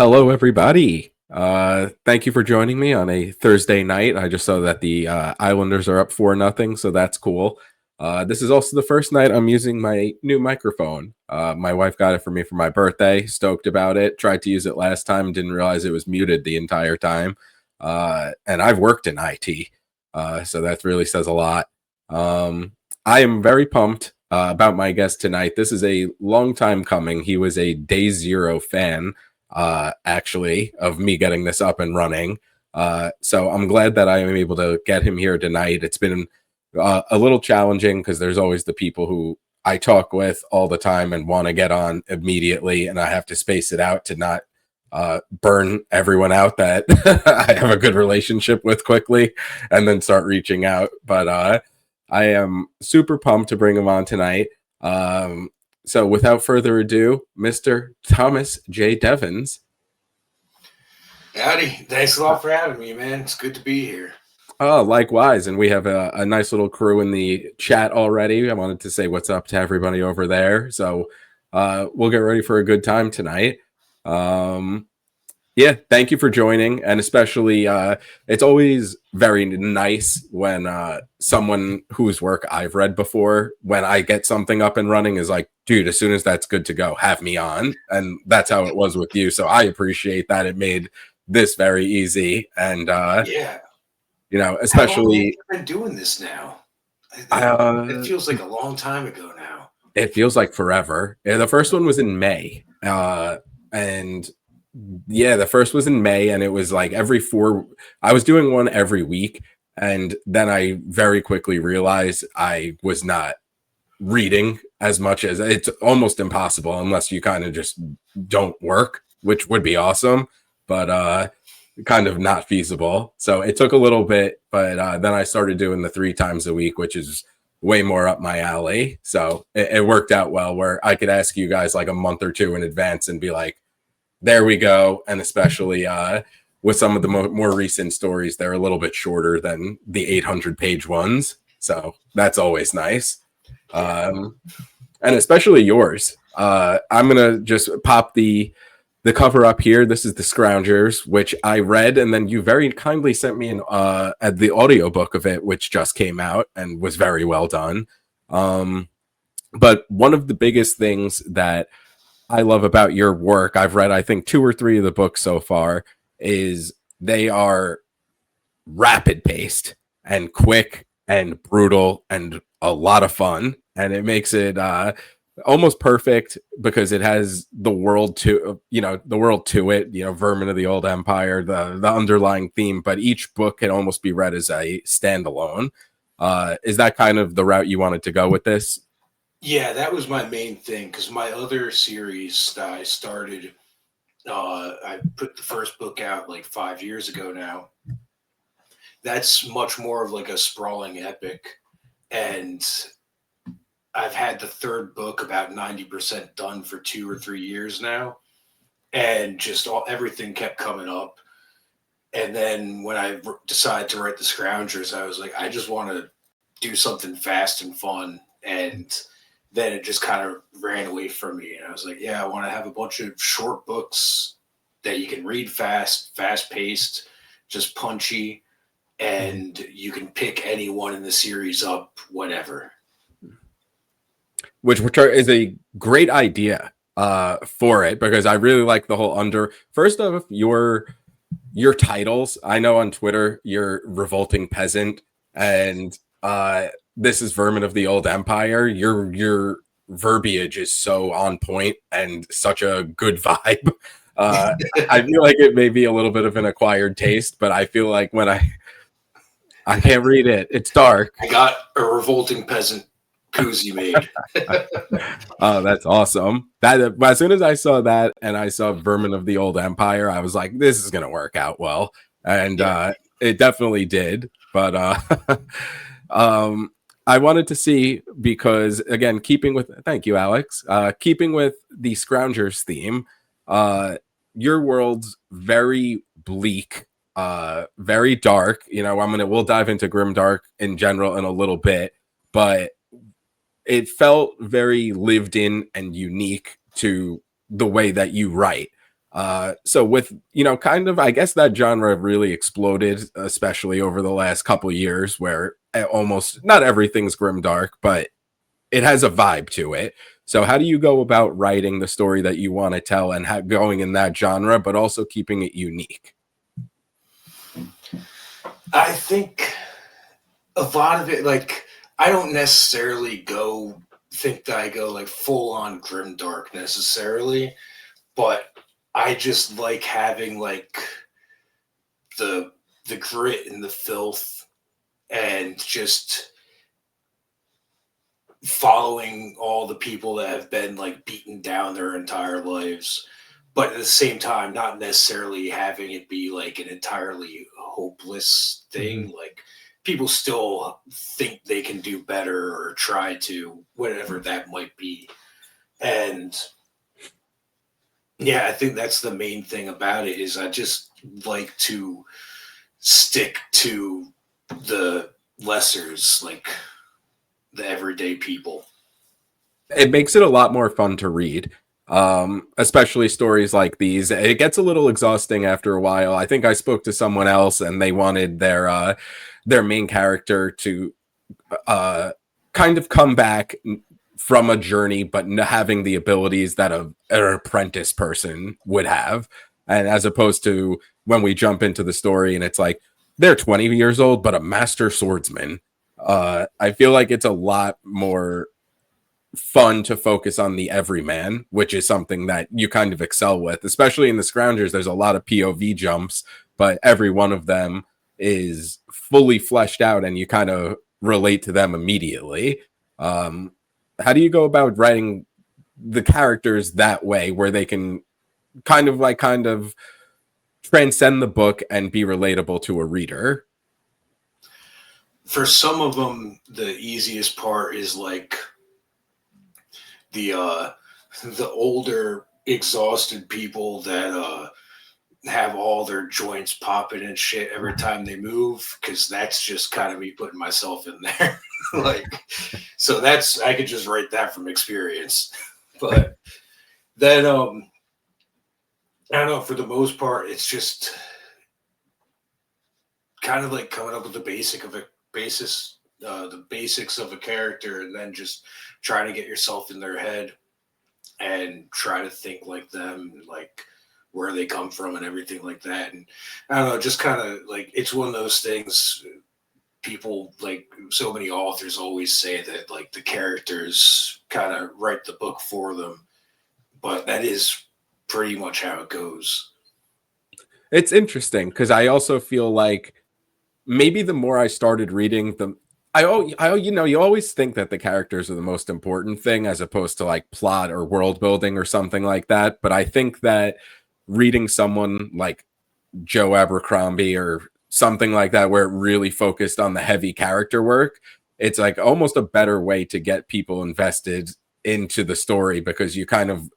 Hello, everybody. Thank you for joining me on a Thursday night. I just saw that the Islanders are up 4-0, so that's cool. This is also the first night I'm using my new microphone. My wife got it for me for my birthday. Stoked about it. Tried to use it last time, didn't realize it was muted the entire time. And I've worked in IT, so that really says a lot. I am very pumped about my guest tonight. This is a long time coming. He was a Day Zero fan actually, of me getting this up and running. So I'm glad that I am able to get him here tonight. It's been a little challenging because there's always the people who I talk with all the time and want to get on immediately, and I have to space it out to not burn everyone out that I have a good relationship with quickly and then start reaching out. But I am super pumped to bring him on tonight. So without further ado, Mr. Thomas J Devens. Howdy. Thanks a lot for having me, man. It's good to be here. Oh, likewise. And we have a nice little crew in the chat already. I wanted to say what's up to everybody over there. So we'll get ready for a good time tonight. Yeah, thank you for joining. And especially, it's always very nice when someone whose work I've read before, when I get something up and running, is like, dude, as soon as that's good to go, have me on. And that's how it was with you. So I appreciate that. It made this very easy. And, Yeah. you know, especially. How long have you been doing this now? It feels like a long time ago now. It feels like forever. Yeah, the first one was in May. And yeah, the first was in May, and it was like I was doing one every week, and then I very quickly realized I was not reading as much as it's almost impossible unless you kind of just don't work, which would be awesome, but kind of not feasible. So it took a little bit, but then I started doing the 3 times a week, which is way more up my alley. So it worked out well, where I could ask you guys like a month or two in advance and be like, there we go. And especially with some of the more recent stories, they're a little bit shorter than the 800-page ones. So that's always nice. And especially yours. I'm going to just pop the cover up here. This is the Scroungers, which I read, and then you very kindly sent me at the audiobook of it, which just came out and was very well done. But one of the biggest things that I love about your work, I've read, I think, 2 or 3 of the books so far, is they are rapid paced and quick and brutal and a lot of fun. And it makes it almost perfect because it has the world to it, Vermin of the Old Empire, the underlying theme, but each book can almost be read as a standalone. Is that kind of the route you wanted to go with this? Yeah, that was my main thing, because my other series that I started, I put the first book out like 5 years ago now. That's much more of like a sprawling epic. And I've had the third book about 90% done for 2 or 3 years now. And just everything kept coming up. And then when I decided to write the Scroungers, I was like, I just want to do something fast and fun. And then it just kind of ran away from me. And I was like, yeah, I want to have a bunch of short books that you can read fast-paced, just punchy, and you can pick any one in the series up whenever. Which is a great idea for it, because I really like the whole first off, your titles. I know on Twitter you're Revolting Peasant, and this is Vermin of the Old Empire. Your verbiage is so on point and such a good vibe. I feel like it may be a little bit of an acquired taste, but I feel like when I can't read it, it's dark. I got a Revolting Peasant koozie made. Oh, that's awesome. That as soon as I saw that and I saw Vermin of the Old Empire, I was like, this is gonna work out well. And it definitely did. But I wanted to see, because again, thank you, Alex. Keeping with the Scroungers theme, your world's very bleak, very dark. We'll dive into grimdark in general in a little bit, but it felt very lived in and unique to the way that you write. So with, kind of, I guess that genre really exploded, especially over the last couple years, where almost not everything's grimdark, but it has a vibe to it. So how do you go about writing the story that you want to tell and going in that genre, but also keeping it unique? I think a lot of it, like, I don't necessarily think that I go like full on grimdark necessarily, but I just like having like the the grit and the filth and just following all the people that have been like beaten down their entire lives, but at the same time not necessarily having it be like an entirely hopeless Mhm. thing. Like, people still think they can do better or try to, whatever that might be. And yeah, I think that's the main thing about it, is I just like to stick to the lessers, like the everyday people. It makes it a lot more fun to read, especially stories like these. It gets a little exhausting after a while. I think I spoke to someone else and they wanted their main character to uh, kind of come back from a journey, but having the abilities that an apprentice person would have. And as opposed to when we jump into the story and it's like they're 20 years old, but a master swordsman. I feel like it's a lot more fun to focus on the everyman, which is something that you kind of excel with, especially in the Scroungers. There's a lot of POV jumps, but every one of them is fully fleshed out and you kind of relate to them immediately. Um, how do you go about writing the characters that way where they can kind of transcend the book and be relatable to a reader? For some of them, the easiest part is like the the older exhausted people that have all their joints popping and shit every time they move, because that's just kind of me putting myself in there. Like, so that's, I could just write that from experience. But then I don't know, for the most part it's just kind of like coming up with the basics of a character, and then just trying to get yourself in their head and try to think like them, like where they come from and everything like that. And I don't know, just kind of like, it's one of those things. People, like so many authors, always say that like the characters kind of write the book for them, but that is pretty much how it goes. It's interesting because I also feel like maybe the more I started reading, you always think that the characters are the most important thing as opposed to like plot or world building or something like that. But I think that reading someone like Joe Abercrombie or something like that, where it really focused on the heavy character work, it's like almost a better way to get people invested into the story because you kind of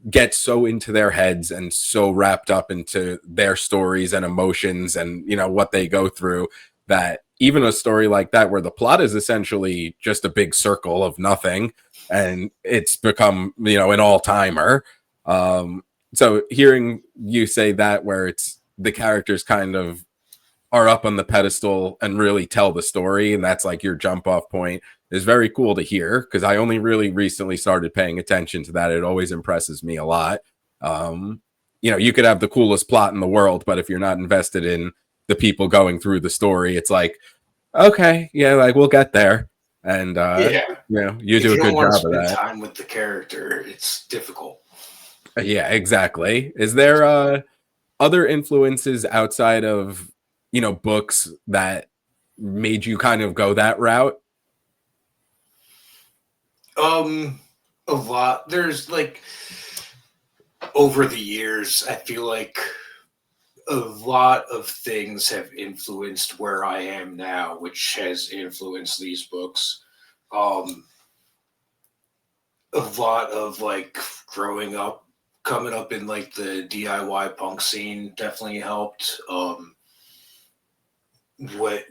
get so into their heads and so wrapped up into their stories and emotions and what they go through, that even a story like that where the plot is essentially just a big circle of nothing and it's become an all-timer. So hearing you say that, where it's the characters kind of are up on the pedestal and really tell the story, and that's like your jump off point, is very cool to hear because I only really recently started paying attention to that. It always impresses me a lot. um you could have the coolest plot in the world, but if you're not invested in the people going through the story, it's like, okay, yeah, like we'll get there. And Yeah, you if do a you don't good want to job of spend that. time with the character, it's difficult. Yeah, exactly. Is there other influences outside of books that made you kind of go that route? um a lot. There's like, over the years, I feel like a lot of things have influenced where I am now, which has influenced these books. Um, a lot of like growing up, coming up in like the DIY punk scene definitely helped.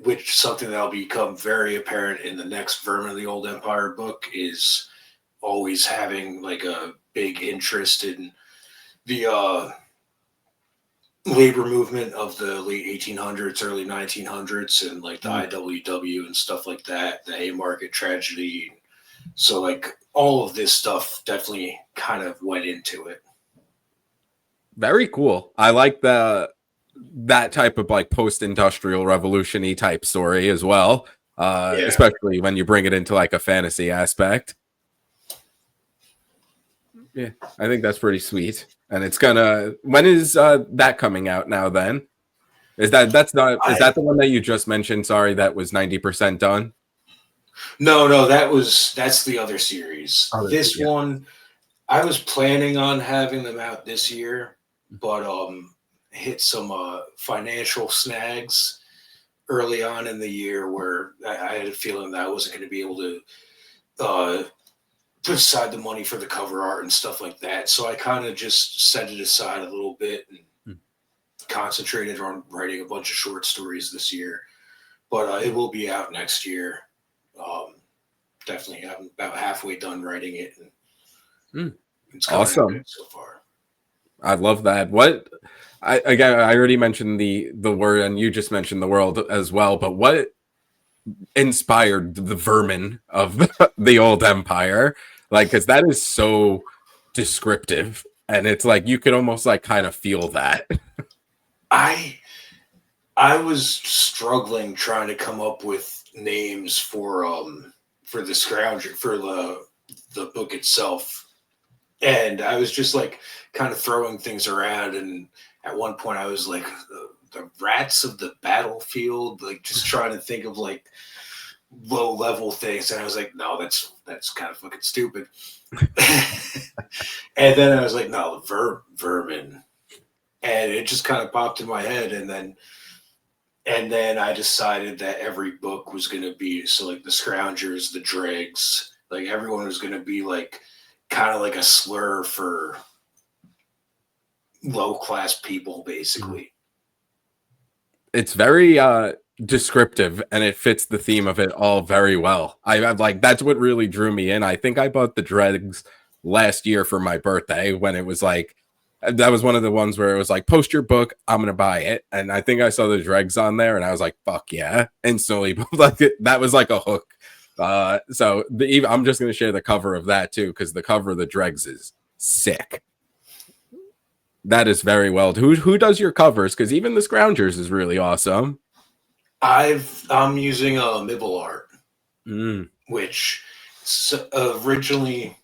Which something that'll become very apparent in the next Vermin of the Old Empire book is always having like a big interest in the labor movement of the late 1800s, early 1900s, and like the IWW and stuff like that, the Haymarket tragedy. So like all of this stuff definitely kind of went into it. Very cool. I like that type of like post-industrial revolution-y type story as well. Especially when you bring it into like a fantasy aspect. Yeah, I think that's pretty sweet. And it's gonna, when is that coming out now then? Is that the one that you just mentioned? Sorry, that was 90% done. No, that's the other series. This one, I was planning on having them out this year, but hit some financial snags early on in the year where I had a feeling that I wasn't going to be able to put aside the money for the cover art and stuff like that. So I kind of just set it aside a little bit and concentrated on writing a bunch of short stories this year. But it will be out next year. Definitely, I'm about halfway done writing it. And it's awesome so far. I love that. What I already mentioned the word, and you just mentioned the world as well. But what inspired the vermin of the old empire? Like, because that is so descriptive, and it's like you could almost like kind of feel that. I was struggling trying to come up with names for the Scrounger, for the book itself, and I was just like kind of throwing things around. And at one point, I was like the rats of the battlefield, like just trying to think of like low level things, and I was like, no, that's kind of fucking stupid. And then I was like, no, vermin, and it just kind of popped in my head. And then I decided that every book was going to be, so like the Scroungers, the Dregs, like everyone was going to be like kind of like a slur for low class people, basically. It's very descriptive, and it fits the theme of it all very well. I'm like, that's what really drew me in. I think I bought the Dregs last year for my birthday, when it was like, that was one of the ones where it was like, post your book, I'm gonna buy it. And I think I saw the Dregs on there, and I was like, fuck yeah, instantly. Like that was like a hook. So I'm just gonna share the cover of that too, because the cover of the Dregs is sick. That is very well. Who does your covers? Because even the Scroungers is really awesome. I'm using Mibble art, which originally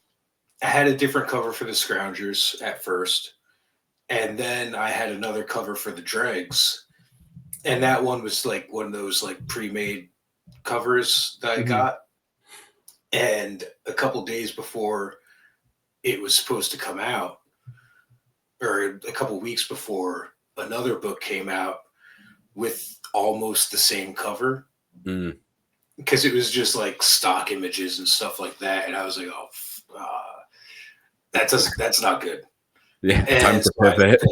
I had a different cover for the Scroungers at first, and then I had another cover for the Dregs, and that one was like one of those like pre-made covers that I got. And a couple days before it was supposed to come out, or a couple weeks before, another book came out with almost the same cover, because it was just like stock images and stuff like that. And I was like, oh, that's not good. Yeah, and time to pivot.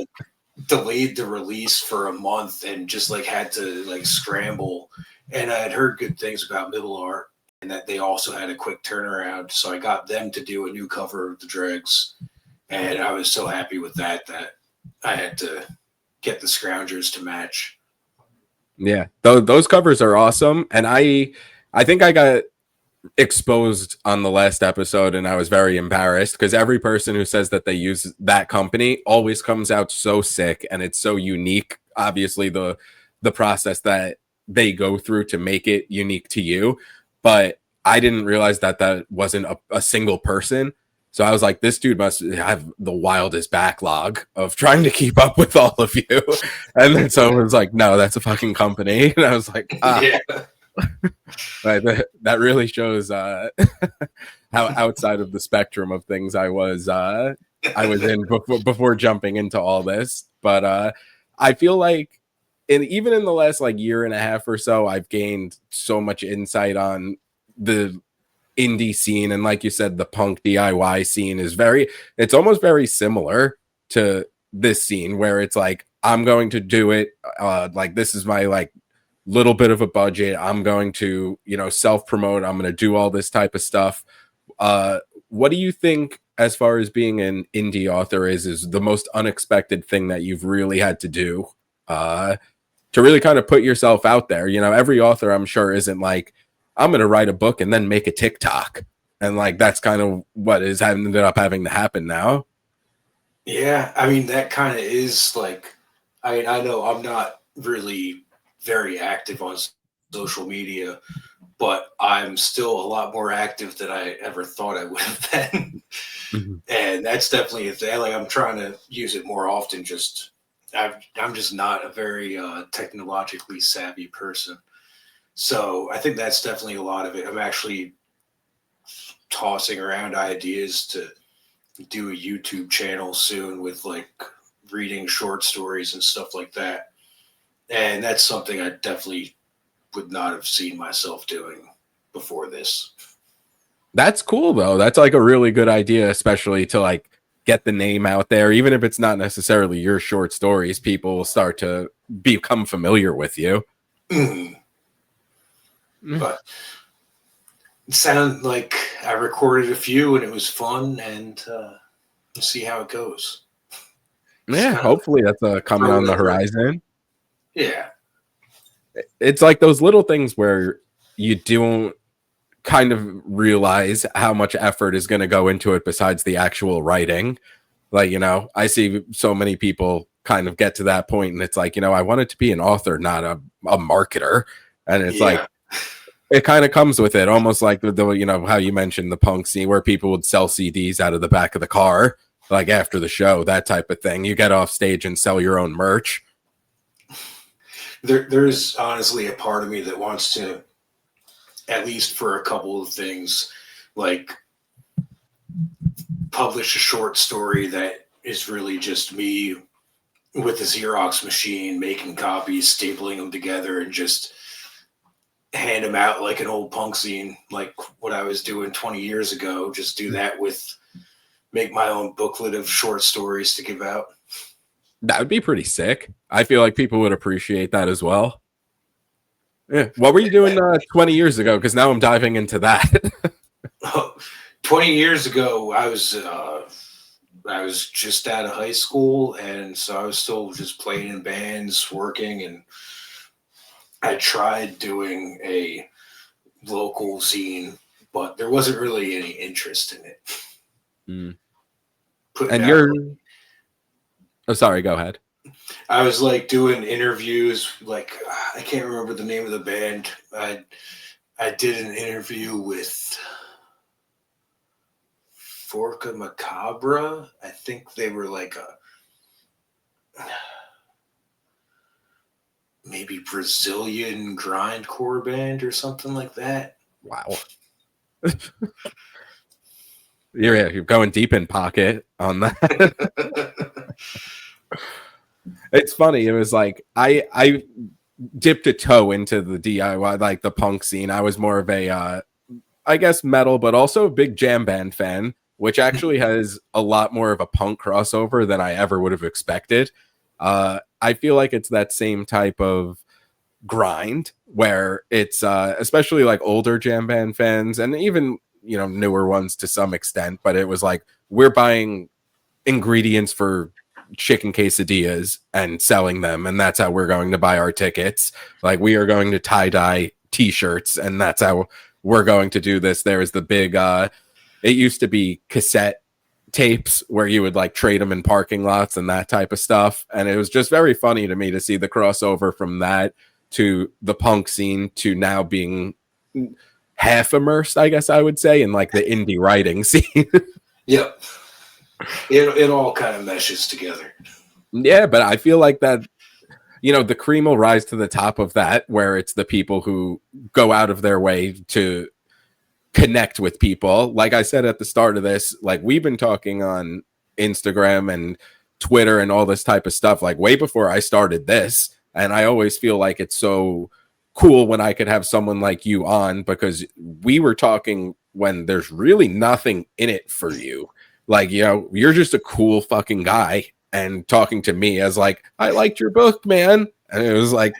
Delayed the release for a month and just like had to like scramble. And I had heard good things about Mibble art, and that they also had a quick turnaround. So I got them to do a new cover of the Dregs. And I was so happy with that I had to get the Scroungers to match. Yeah, those covers are awesome. And I think I got exposed on the last episode, and I was very embarrassed, because every person who says that they use that company always comes out so sick, and it's so unique. Obviously, the process that they go through to make it unique to you. But I didn't realize that wasn't a single person. So I was like, this dude must have the wildest backlog of trying to keep up with all of you. And then someone was like, no, that's a fucking company. And I was like, yeah. That really shows how outside of the spectrum of things I was in before jumping into all this. But I feel like even in the last like year and a half or so, I've gained so much insight on the indie scene. And like you said, the punk DIY scene is it's almost very similar to this scene, where it's like, I'm going to do it. Like, this is my like little bit of a budget. I'm going to, self-promote. I'm going to do all this type of stuff. What do you think as far as being an indie author is the most unexpected thing that you've really had to do to really kind of put yourself out there? You know, every author, I'm sure, isn't like, I'm going to write a book and then make a TikTok. And like, that's kind of what is ended up having to happen now. Yeah, I mean, that kind of is like, I know I'm not really very active on social media, but I'm still a lot more active than I ever thought I would have been. Mm-hmm. And that's definitely a thing. Like, I'm trying to use it more often. I'm just not a very technologically savvy person. So I think that's definitely a lot of it. I'm actually tossing around ideas to do a YouTube channel soon with like reading short stories and stuff like that. And that's something I definitely would not have seen myself doing before this. That's cool though. That's like a really good idea, especially to like get the name out there. Even if it's not necessarily your short stories, people will start to become familiar with you. Mm. But it sounded like I recorded a few and it was fun, and we'll see how it goes. Yeah, hopefully that's coming on the horizon. Yeah. It's like those little things where you don't kind of realize how much effort is going to go into it besides the actual writing. Like, you know, I see so many people kind of get to that point and it's like, you know, I wanted to be an author, not a marketer. And it's like, it kind of comes with it, almost like the you know, how you mentioned the punk scene where people would sell CDs out of the back of the car, like after the show, that type of thing. You get off stage and sell your own merch. There's honestly a part of me that wants to, at least for a couple of things, like publish a short story that is really just me with a Xerox machine making copies, stapling them together, and just hand them out like an old punk scene, like what I was doing 20 years ago. Just do that make my own booklet of short stories to give out. That would be pretty sick. I feel like people would appreciate that as well. Yeah. What were you doing 20 years ago? Because now I'm diving into that. 20 years ago, I was just out of high school, and so I was still just playing in bands, working, and I tried doing a local zine, but there wasn't really any interest in it. Mm. And you're... Oh, sorry, go ahead. I was like doing interviews, like I can't remember the name of the band. I did an interview with Forca Macabre. I think they were like a maybe Brazilian grindcore band or something like that. Wow. You're going deep in pocket on that. It's funny. It was like I dipped a toe into the DIY, like the punk scene. I was more of a I guess metal, but also a big jam band fan, which actually has a lot more of a punk crossover than I ever would have expected. I feel like it's that same type of grind where it's especially like older jam band fans and even, you know, newer ones to some extent, but it was like, we're buying ingredients for chicken quesadillas and selling them, and that's how we're going to buy our tickets. Like, we are going to tie-dye t-shirts, and that's how we're going to do this. There is the big it used to be cassette tapes where you would like trade them in parking lots and that type of stuff, and it was just very funny to me to see the crossover from that to the punk scene to now being half immersed, I guess I would say, in like the indie writing scene. Yep. It all kind of meshes together. Yeah, but I feel like that, you know, the cream will rise to the top of that, where it's the people who go out of their way to connect with people. Like I said at the start of this, like, we've been talking on Instagram and Twitter and all this type of stuff, like way before I started this. And I always feel like it's so cool when I could have someone like you on, because we were talking when there's really nothing in it for you. Like, you know, you're just a cool fucking guy, and talking to me as like, I liked your book, man. And it was like,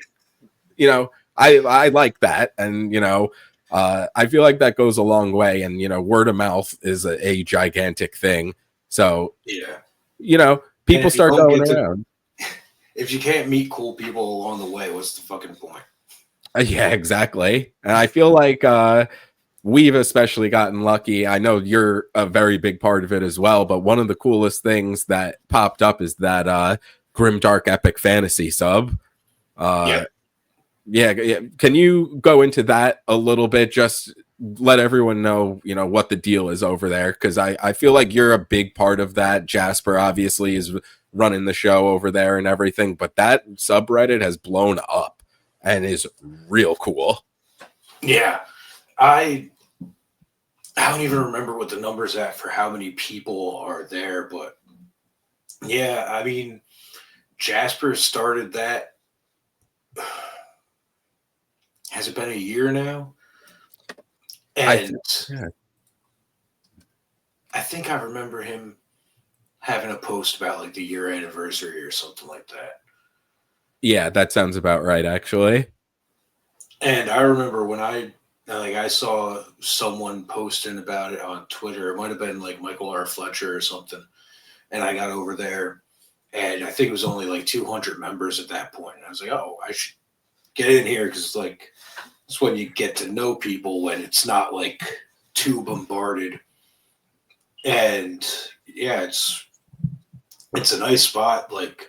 you know, I like that. And, you know, I feel like that goes a long way, and word of mouth is a gigantic thing. So people start going around. If you can't meet cool people along the way, what's the fucking point? Yeah, exactly. And I feel like we've especially gotten lucky. I know you're a very big part of it as well, but one of the coolest things that popped up is that Grimdark Epic Fantasy sub. Yeah. Can you go into that a little bit? Just let everyone know, what the deal is over there. Because I feel like you're a big part of that. Jasper obviously is running the show over there and everything, but that subreddit has blown up and is real cool. Yeah. I don't even remember what the number's at for how many people are there, but yeah, I mean, Jasper started that. Has it been a year now? And I think I remember him having a post about like the year anniversary or something like that. Yeah, that sounds about right, actually. And I remember when I saw someone posting about it on Twitter. It might have been like Michael R. Fletcher or something. And I got over there, and I think it was only like 200 members at that point. And I was like, oh, I should get in here because like it's when you get to know people when it's not like too bombarded. And yeah, it's a nice spot. Like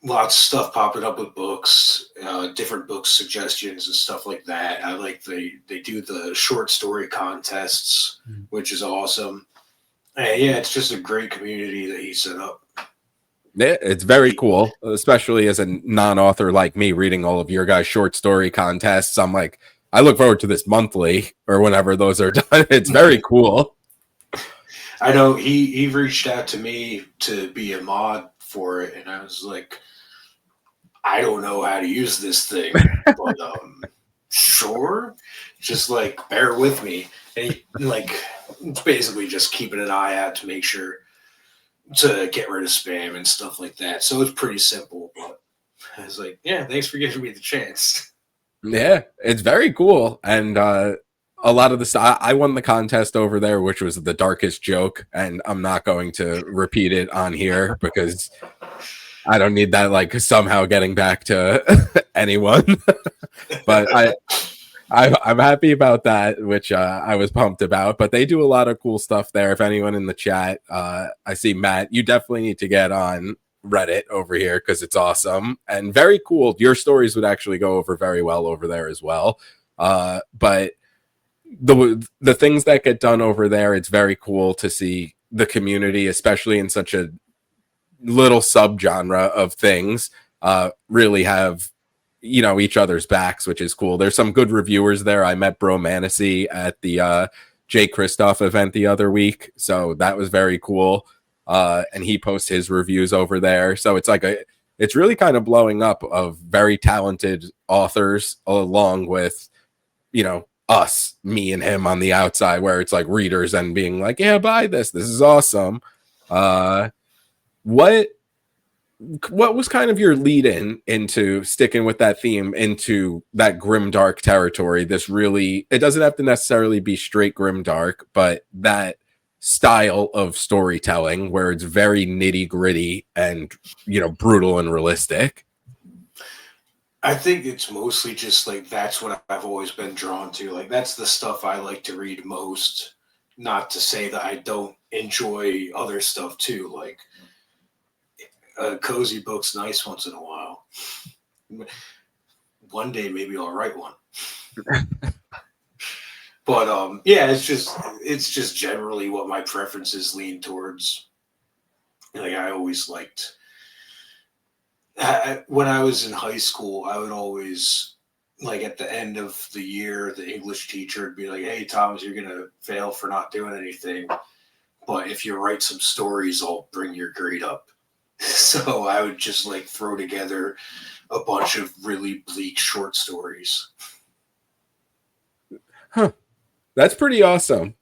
lots of stuff popping up with books, different book suggestions and stuff like that. I like they do the short story contests, which is awesome. And yeah, it's just a great community that he set up. Yeah, it's very cool, especially as a non-author like me reading all of your guys' short story contests. I'm like, I look forward to this monthly or whenever those are done. It's very cool. I know he reached out to me to be a mod for it, and I was like, I don't know how to use this thing, but sure, just like bear with me. And it's basically just keeping an eye out to make sure to get rid of spam and stuff like that. So it's pretty simple, but I was like, yeah, thanks for giving me the chance. Yeah, it's very cool. And a lot of the stuff, I won the contest over there, which was the darkest joke. And I'm not going to repeat it on here because I don't need that, like, somehow getting back to anyone. But I'm happy about that, which I was pumped about. But they do a lot of cool stuff there. If anyone in the chat, I see Matt, you definitely need to get on Reddit over here because it's awesome and very cool. Your stories would actually go over very well over there as well. But the things that get done over there, it's very cool to see the community, especially in such a little subgenre of things, really have each other's backs, which is cool. There's some good reviewers there. I met Bro Manasy at the Jay Kristoff event the other week, so that was very cool. And he posts his reviews over there, so it's like it's really kind of blowing up of very talented authors along with us, me and him on the outside, where it's like readers and being like, yeah, buy this is awesome. What was kind of your lead into sticking with that theme, into that grimdark territory? This really, it doesn't have to necessarily be straight grimdark, but that style of storytelling where it's very nitty gritty and brutal and realistic. I think it's mostly just like that's what I've always been drawn to. Like that's the stuff I like to read most. Not to say that I don't enjoy other stuff too. Like a cozy book's nice once in a while. One day maybe I'll write one. But yeah, it's just generally what my preferences lean towards. Like I always liked when I was in high school, I would always, like at the end of the year, the English teacher would be like, hey, Thomas, you're going to fail for not doing anything. But if you write some stories, I'll bring your grade up. So I would just like throw together a bunch of really bleak short stories. Huh. That's pretty awesome.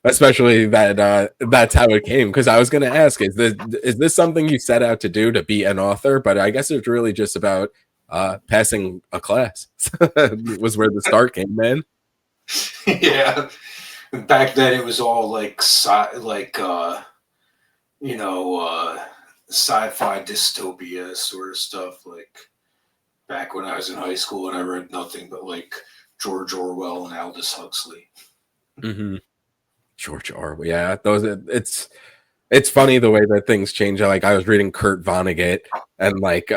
Especially that that's how it came, because I was going to ask, is this something you set out to do, to be an author? But I guess it's really just about passing a class was where the start came in. Yeah. Back then it was all like sci-fi dystopia sort of stuff. Like back when I was in high school and I read nothing but like George Orwell and Aldous Huxley. Mm-hmm. George Orwell, yeah, those. It's funny the way that things change. Like I was reading Kurt Vonnegut and like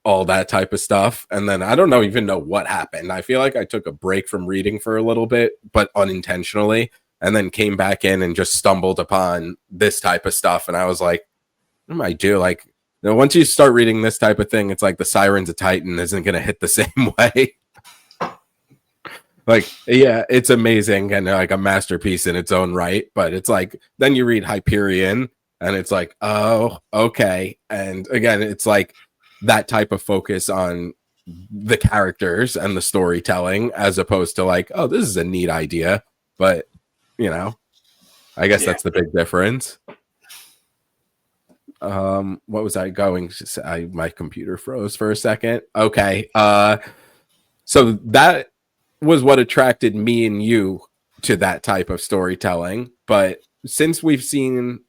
all that type of stuff, and then I don't even know what happened. I feel like I took a break from reading for a little bit, but unintentionally, and then came back in and just stumbled upon this type of stuff, and I was like, what am I do? Like, once you start reading this type of thing, it's like the Sirens of Titan isn't going to hit the same way. Like, yeah, it's amazing and like a masterpiece in its own right, but it's like then you read Hyperion and it's like, oh, okay. And again, it's like that type of focus on the characters and the storytelling as opposed to like, oh, this is a neat idea, but I guess that's the big difference. What was I going to say? My computer froze for a second. Okay. So that was what attracted me and you to that type of storytelling. But since we've seen,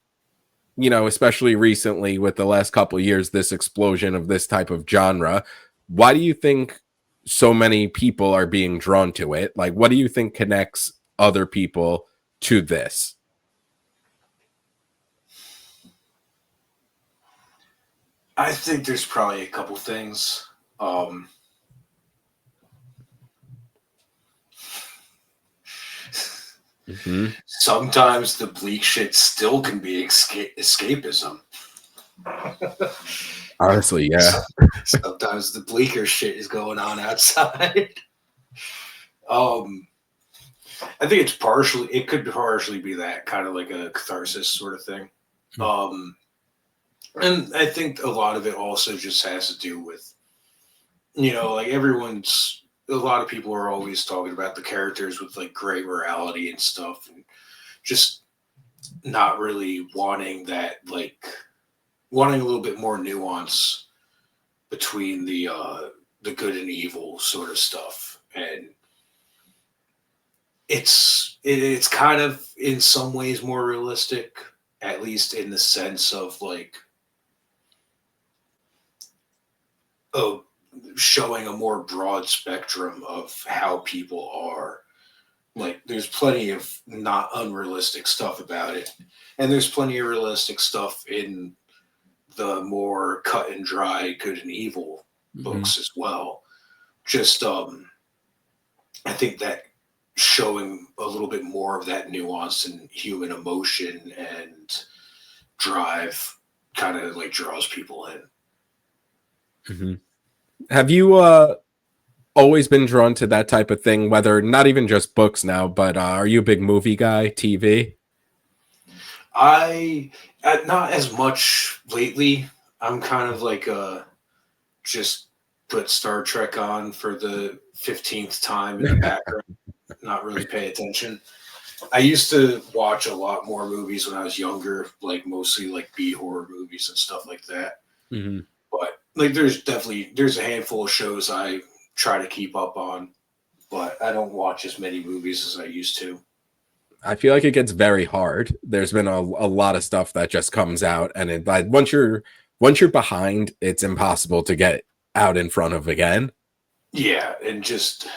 especially recently with the last couple of years, this explosion of this type of genre, why do you think so many people are being drawn to it? Like, what do you think connects other people to this? I think there's probably a couple things. Mm-hmm. Sometimes the bleak shit still can be escapism. Honestly, yeah. Sometimes the bleaker shit is going on outside. I think it could partially be that kind of like a catharsis sort of thing. And I think a lot of it also just has to do with, like a lot of people are always talking about the characters with like gray morality and stuff, and just not really wanting a little bit more nuance between the good and evil sort of stuff. And it's kind of in some ways more realistic, at least in the sense of like showing a more broad spectrum of how people are. Like there's plenty of not unrealistic stuff about it, and there's plenty of realistic stuff in the more cut and dry good and evil books as well. Just I think that showing a little bit more of that nuance and human emotion and drive kind of like draws people in. Mm-hmm. Have you always been drawn to that type of thing, whether not even just books now, but are you a big movie guy, TV? I not as much lately. I'm kind of like just put Star Trek on for the 15th time in the background, not really pay attention. I used to watch a lot more movies when I was younger, like mostly like B horror movies and stuff like that. Mm-hmm. But like there's a handful of shows I try to keep up on, but I don't watch as many movies as I used to. I feel like it gets very hard. There's been a lot of stuff that just comes out, and it like once you're behind, it's impossible to get out in front of again. Yeah, and just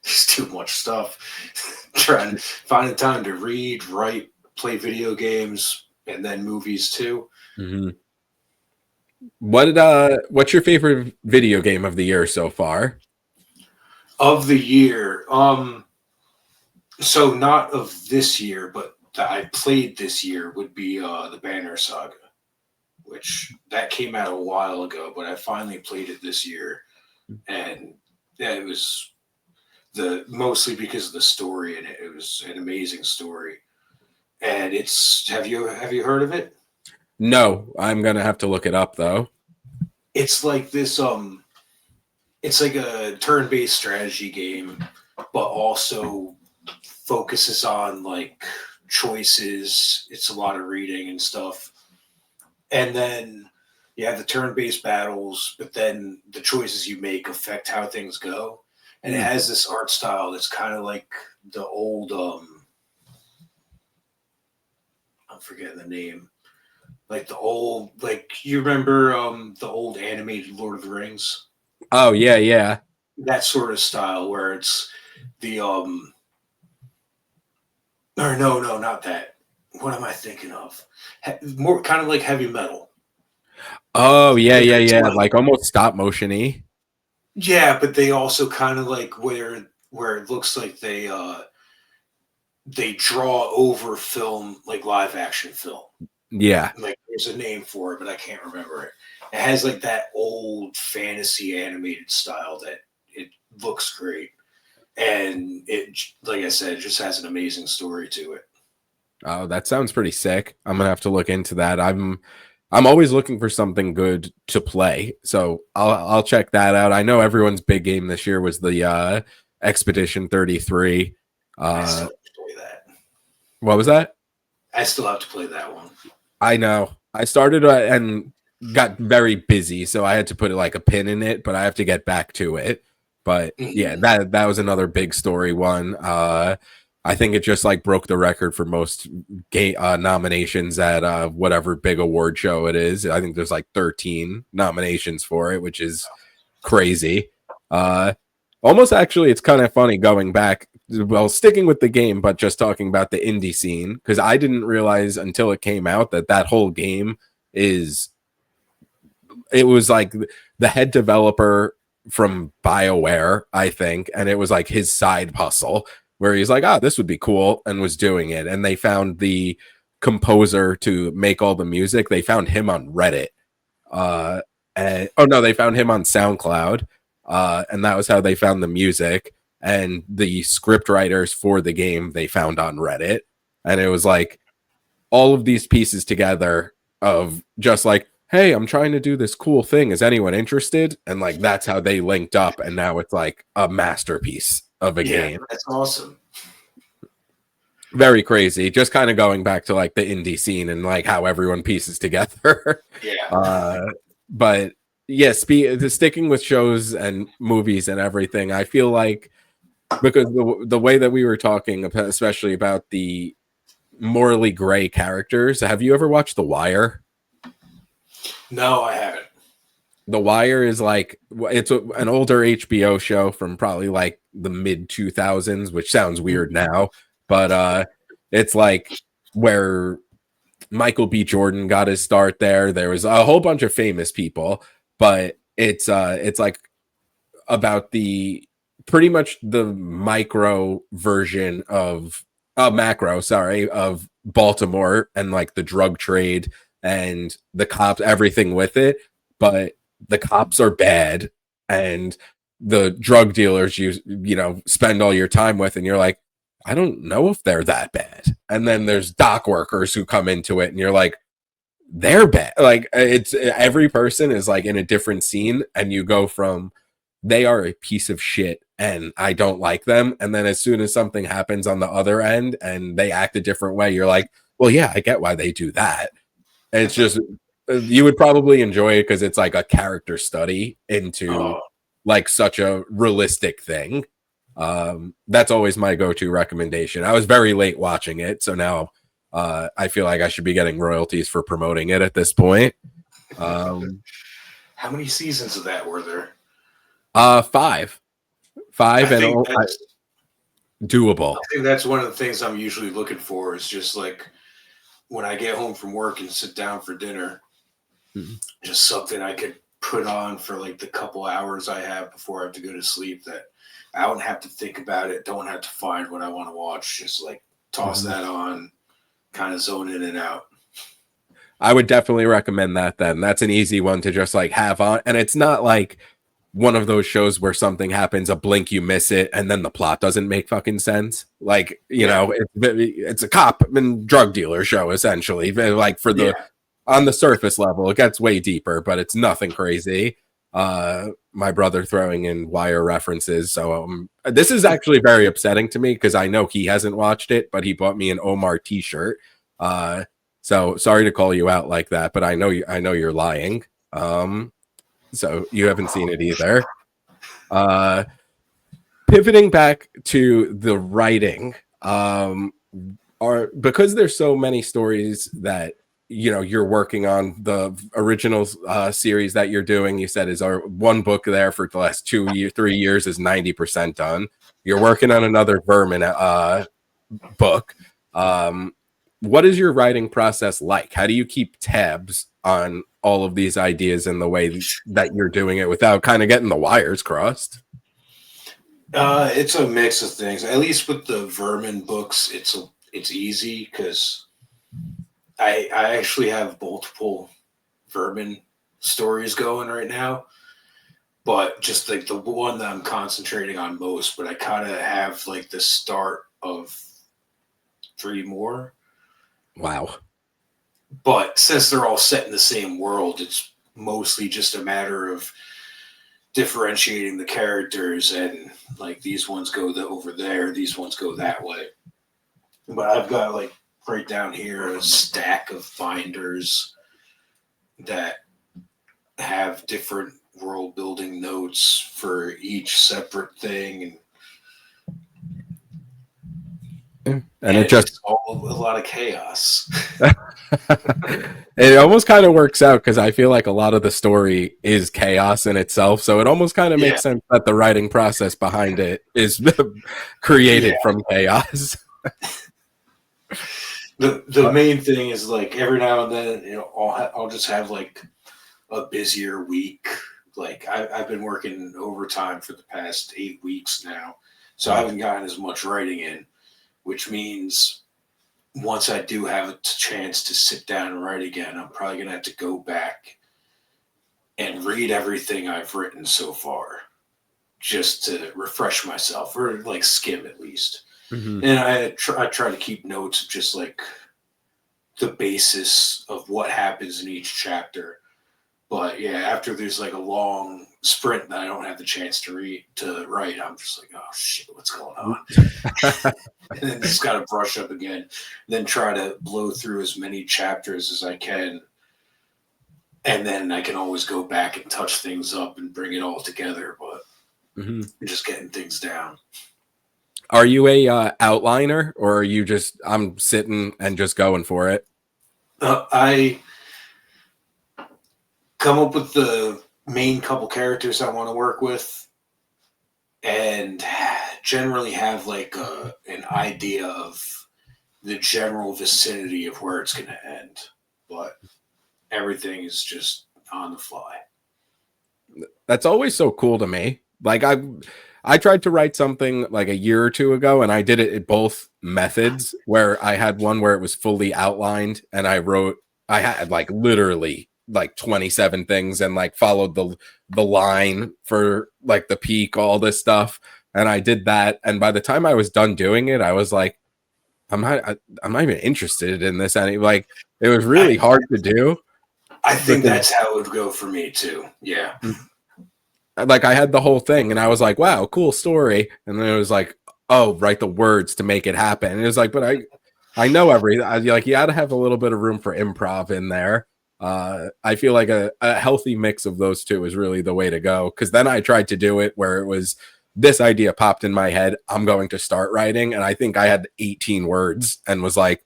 there's too much stuff. Trying to find the time to read, write, play video games, and then movies too. Mm-hmm. What's your favorite video game of the year so far? Of the year, so not of this year, but that I played this year would be the Banner Saga, which that came out a while ago, but I finally played it this year, and yeah, it was mostly because of the story, and it was an amazing story. And it's have you heard of it? No, I'm gonna have to look it up though. It's like this it's like a turn-based strategy game, but also focuses on like choices. It's a lot of reading and stuff. And then You have the turn-based battles, but then the choices you make affect how things go. And it has this art style that's kind of like the old I'm forgetting the name. Like the old, like you remember the old animated Lord of the Rings? Oh yeah, yeah. That sort of style where it's the or no, not that. What am I thinking of? More kind of like heavy metal. Oh yeah, Where yeah, it's yeah. like, Like almost stop motion-y. yeah, but they also kind of like where it looks like they draw over film, like live action film. Yeah. Like there's a name for it, but I can't remember it. It has like that old fantasy animated style that it looks great. And it, like I said, it just has an amazing story to it. Oh, that sounds pretty sick. I'm gonna have to look into that. I'm always looking for something good to play, so I'll check that out. I know everyone's big game this year was the Expedition 33. I still have to play that. What was that? I still have to play that one. I know. I started and got very busy, so I had to put like a pin in it, but I have to get back to it. But yeah, that was another big story one. I think it just like broke the record for most nominations at whatever big award show it is. I think there's like 13 nominations for it, which is crazy. Almost actually, it's kind of funny going back. Well, sticking with the game, but just talking about the indie scene, because I didn't realize until it came out that whole game it was like the head developer from BioWare, I think, and it was like his side hustle where he's like, this would be cool, and was doing it. And they found the composer to make all the music. They found him on Reddit. They found him on SoundCloud. And that was how they found the music. And the script writers for the game they found on Reddit. And it was like all of these pieces together of just like, hey, I'm trying to do this cool thing. Is anyone interested? And like that's how they linked up. And now it's like a masterpiece of a game. That's awesome. Very crazy. Just kind of going back to like the indie scene and like how everyone pieces together. Yeah. But yes, sticking with shows and movies and everything, I feel like because the way that we were talking, especially about the morally gray characters, have you ever watched The Wire? No, I haven't. The Wire is like it's an older HBO show from probably like the mid 2000s, which sounds weird now, but it's like where Michael B. Jordan got his start there. There was a whole bunch of famous people, but it's like about the pretty much the micro version of macro, sorry, of Baltimore and like the drug trade and the cops, everything with it. But the cops are bad and the drug dealers you spend all your time with, and you're like, I don't know if they're that bad. And then there's dock workers who come into it and you're like, they're bad. Like it's every person is like in a different scene, and you go from they are a piece of shit and I don't like them, and then as soon as something happens on the other end and they act a different way, you're like, well, yeah, I get why they do that. And it's just you would probably enjoy it because it's like a character study into like such a realistic thing. That's always my go-to recommendation. I was very late watching it, so now I feel like I should be getting royalties for promoting it at this point. How many seasons of that were there? 5 and doable. I think that's one of the things I'm usually looking for is just like when I get home from work and sit down for dinner, just something I could put on for like the couple hours I have before I have to go to sleep that I don't have to think about it, don't have to find what I want to watch, just like toss that on, kind of zone in and out. I would definitely recommend that then. That's an easy one to just like have on, and it's not like one of those shows where something happens, a blink, you miss it, and then the plot doesn't make fucking sense. Like, you know, it's a cop and drug dealer show, essentially. Like for the on the surface level, it gets way deeper, but it's nothing crazy. My brother throwing in Wire references. So this is actually very upsetting to me because I know he hasn't watched it, but he bought me an Omar t-shirt. So sorry to call you out like that, but I know you're lying. So you haven't seen it either. Pivoting back to the writing, are because there's so many stories that you're working on. The original series that you're doing, you said, is our one book there for the last 3 years is 90% done. You're working on another Vermin book. What is your writing process like? How do you keep tabs on all of these ideas in the way that you're doing it without kind of getting the wires crossed? It's a mix of things. At least with the Vermin books, it's easy because I actually have multiple Vermin stories going right now, but just like the one that I'm concentrating on most. But I kind of have like the start of 3 more. Wow. But since they're all set in the same world, it's mostly just a matter of differentiating the characters, and like these ones go over there, these ones go that way. But I've got like right down here a stack of binders that have different world building notes for each separate thing, And and it it's just just all a lot of chaos. it almost kind of works out because I feel like a lot of the story is chaos in itself. So it almost kind of Yeah, makes sense that the writing process behind it is created yeah. from chaos. The main thing is like every now and then, I'll just have like a busier week. Like I've been working overtime for the past 8 weeks now, so I haven't gotten as much writing in, which means once I do have a chance to sit down and write again, I'm probably gonna have to go back and read everything I've written so far, just to refresh myself or like skim at least. Mhm. And I try to keep notes of just like the basis of what happens in each chapter. But yeah, after there's like a long sprint that I don't have the chance to write, I'm just like, oh shit, what's going on? And then just got to brush up again, and then try to blow through as many chapters as I can, and then I can always go back and touch things up and bring it all together. But Mhm. just getting things down. Are you a outliner, or are you just I'm sitting and just going for it? I come up with the main couple characters I want to work with, and generally have like an idea of the general vicinity of where it's going to end. But everything is just on the fly. That's always so cool to me. Like I tried to write something like a year or two ago, and I did it in both methods, where I had one where it was fully outlined and I had like literally like 27 things and like followed the line for like the peak, all this stuff. And I did that. And by the time I was done doing it, I was like, I'm not even interested in this. And like, it was really I hard to do I think because that's how it would go for me too. Yeah. like I had the whole thing and I was like, wow, cool story. And then it was like, oh, write the words to make it happen. And it was like, but I know everything. Like you got to have a little bit of room for improv in there. I feel like a healthy mix of those two is really the way to go. Because then I tried to do it where it was this idea popped in my head. I'm going to start writing, and I think I had 18 words and was like,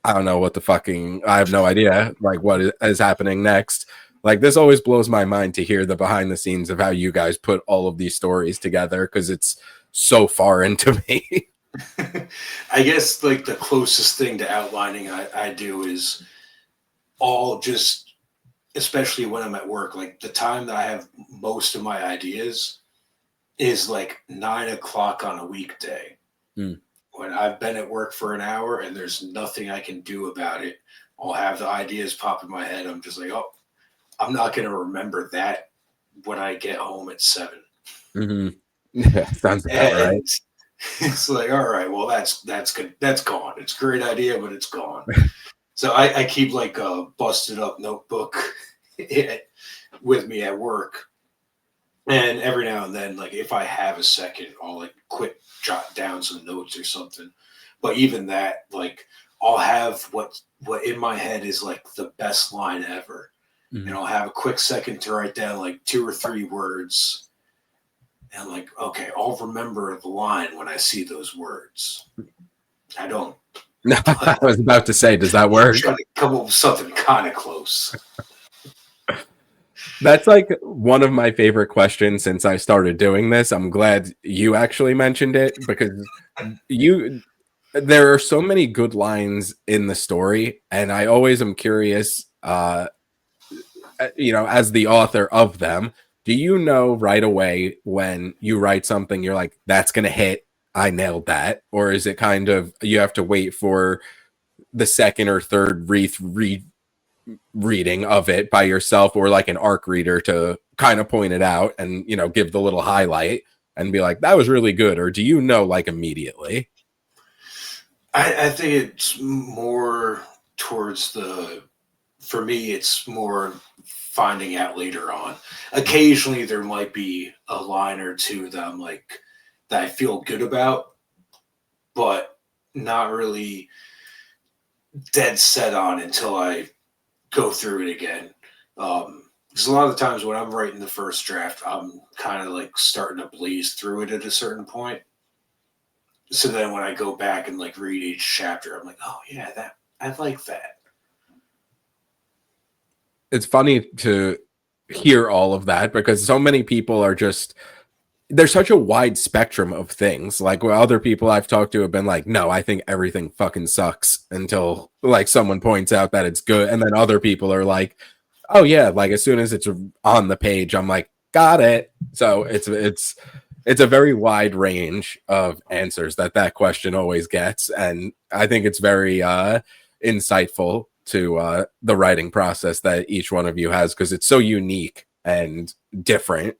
I don't know what the fucking. I have no idea. Like what is happening next. Like this always blows my mind to hear the behind the scenes of how you guys put all of these stories together because it's so far into me. I guess like the closest thing to outlining I do is all just, especially when I'm at work, like the time that I have most of my ideas is like 9 o'clock on a weekday. Hmm. When I've been at work for an hour and there's nothing I can do about it, I'll have the ideas pop in my head. I'm just like, oh, I'm not going to remember that when I get home at 7. Mm-hmm. Yeah, sounds about right. And it's like, all right, well, that's good. That's gone. It's a great idea, but it's gone. So I keep like a busted up notebook with me at work. And every now and then, like if I have a second, I'll like quick jot down some notes or something. But even that, like I'll have what in my head is like the best line ever. and I'll have a quick second to write down like 2 or 3 words. And I'm like, okay, I'll remember the line when I see those words. I don't. No, I was about to say, does that work? Trying to come up with something kind of close. That's like one of my favorite questions since I started doing this. I'm glad you actually mentioned it because there are so many good lines in the story, and I always am curious, as the author of them, do you know right away when you write something, you're like, that's going to hit, I nailed that? Or is it kind of, you have to wait for the second or third reading of it by yourself or like an ARC reader to kind of point it out and, give the little highlight and be like, that was really good? Or do you know like immediately? I think it's more towards for me, it's more finding out later on. Occasionally there might be a line or two that I'm like, that I feel good about, but not really dead set on until I go through it again. Because a lot of the times when I'm writing the first draft, I'm kind of like starting to blaze through it at a certain point. So then when I go back and like read each chapter, I'm like, oh yeah, I like that. It's funny to hear all of that because so many people are just, there's such a wide spectrum of things. Like other people I've talked to have been like, no, I think everything fucking sucks until like someone points out that it's good. And then other people are like, oh yeah, like as soon as it's on the page, I'm like, got it. So it's a very wide range of answers that question always gets. And I think it's very insightful to the writing process that each one of you has because it's so unique and different.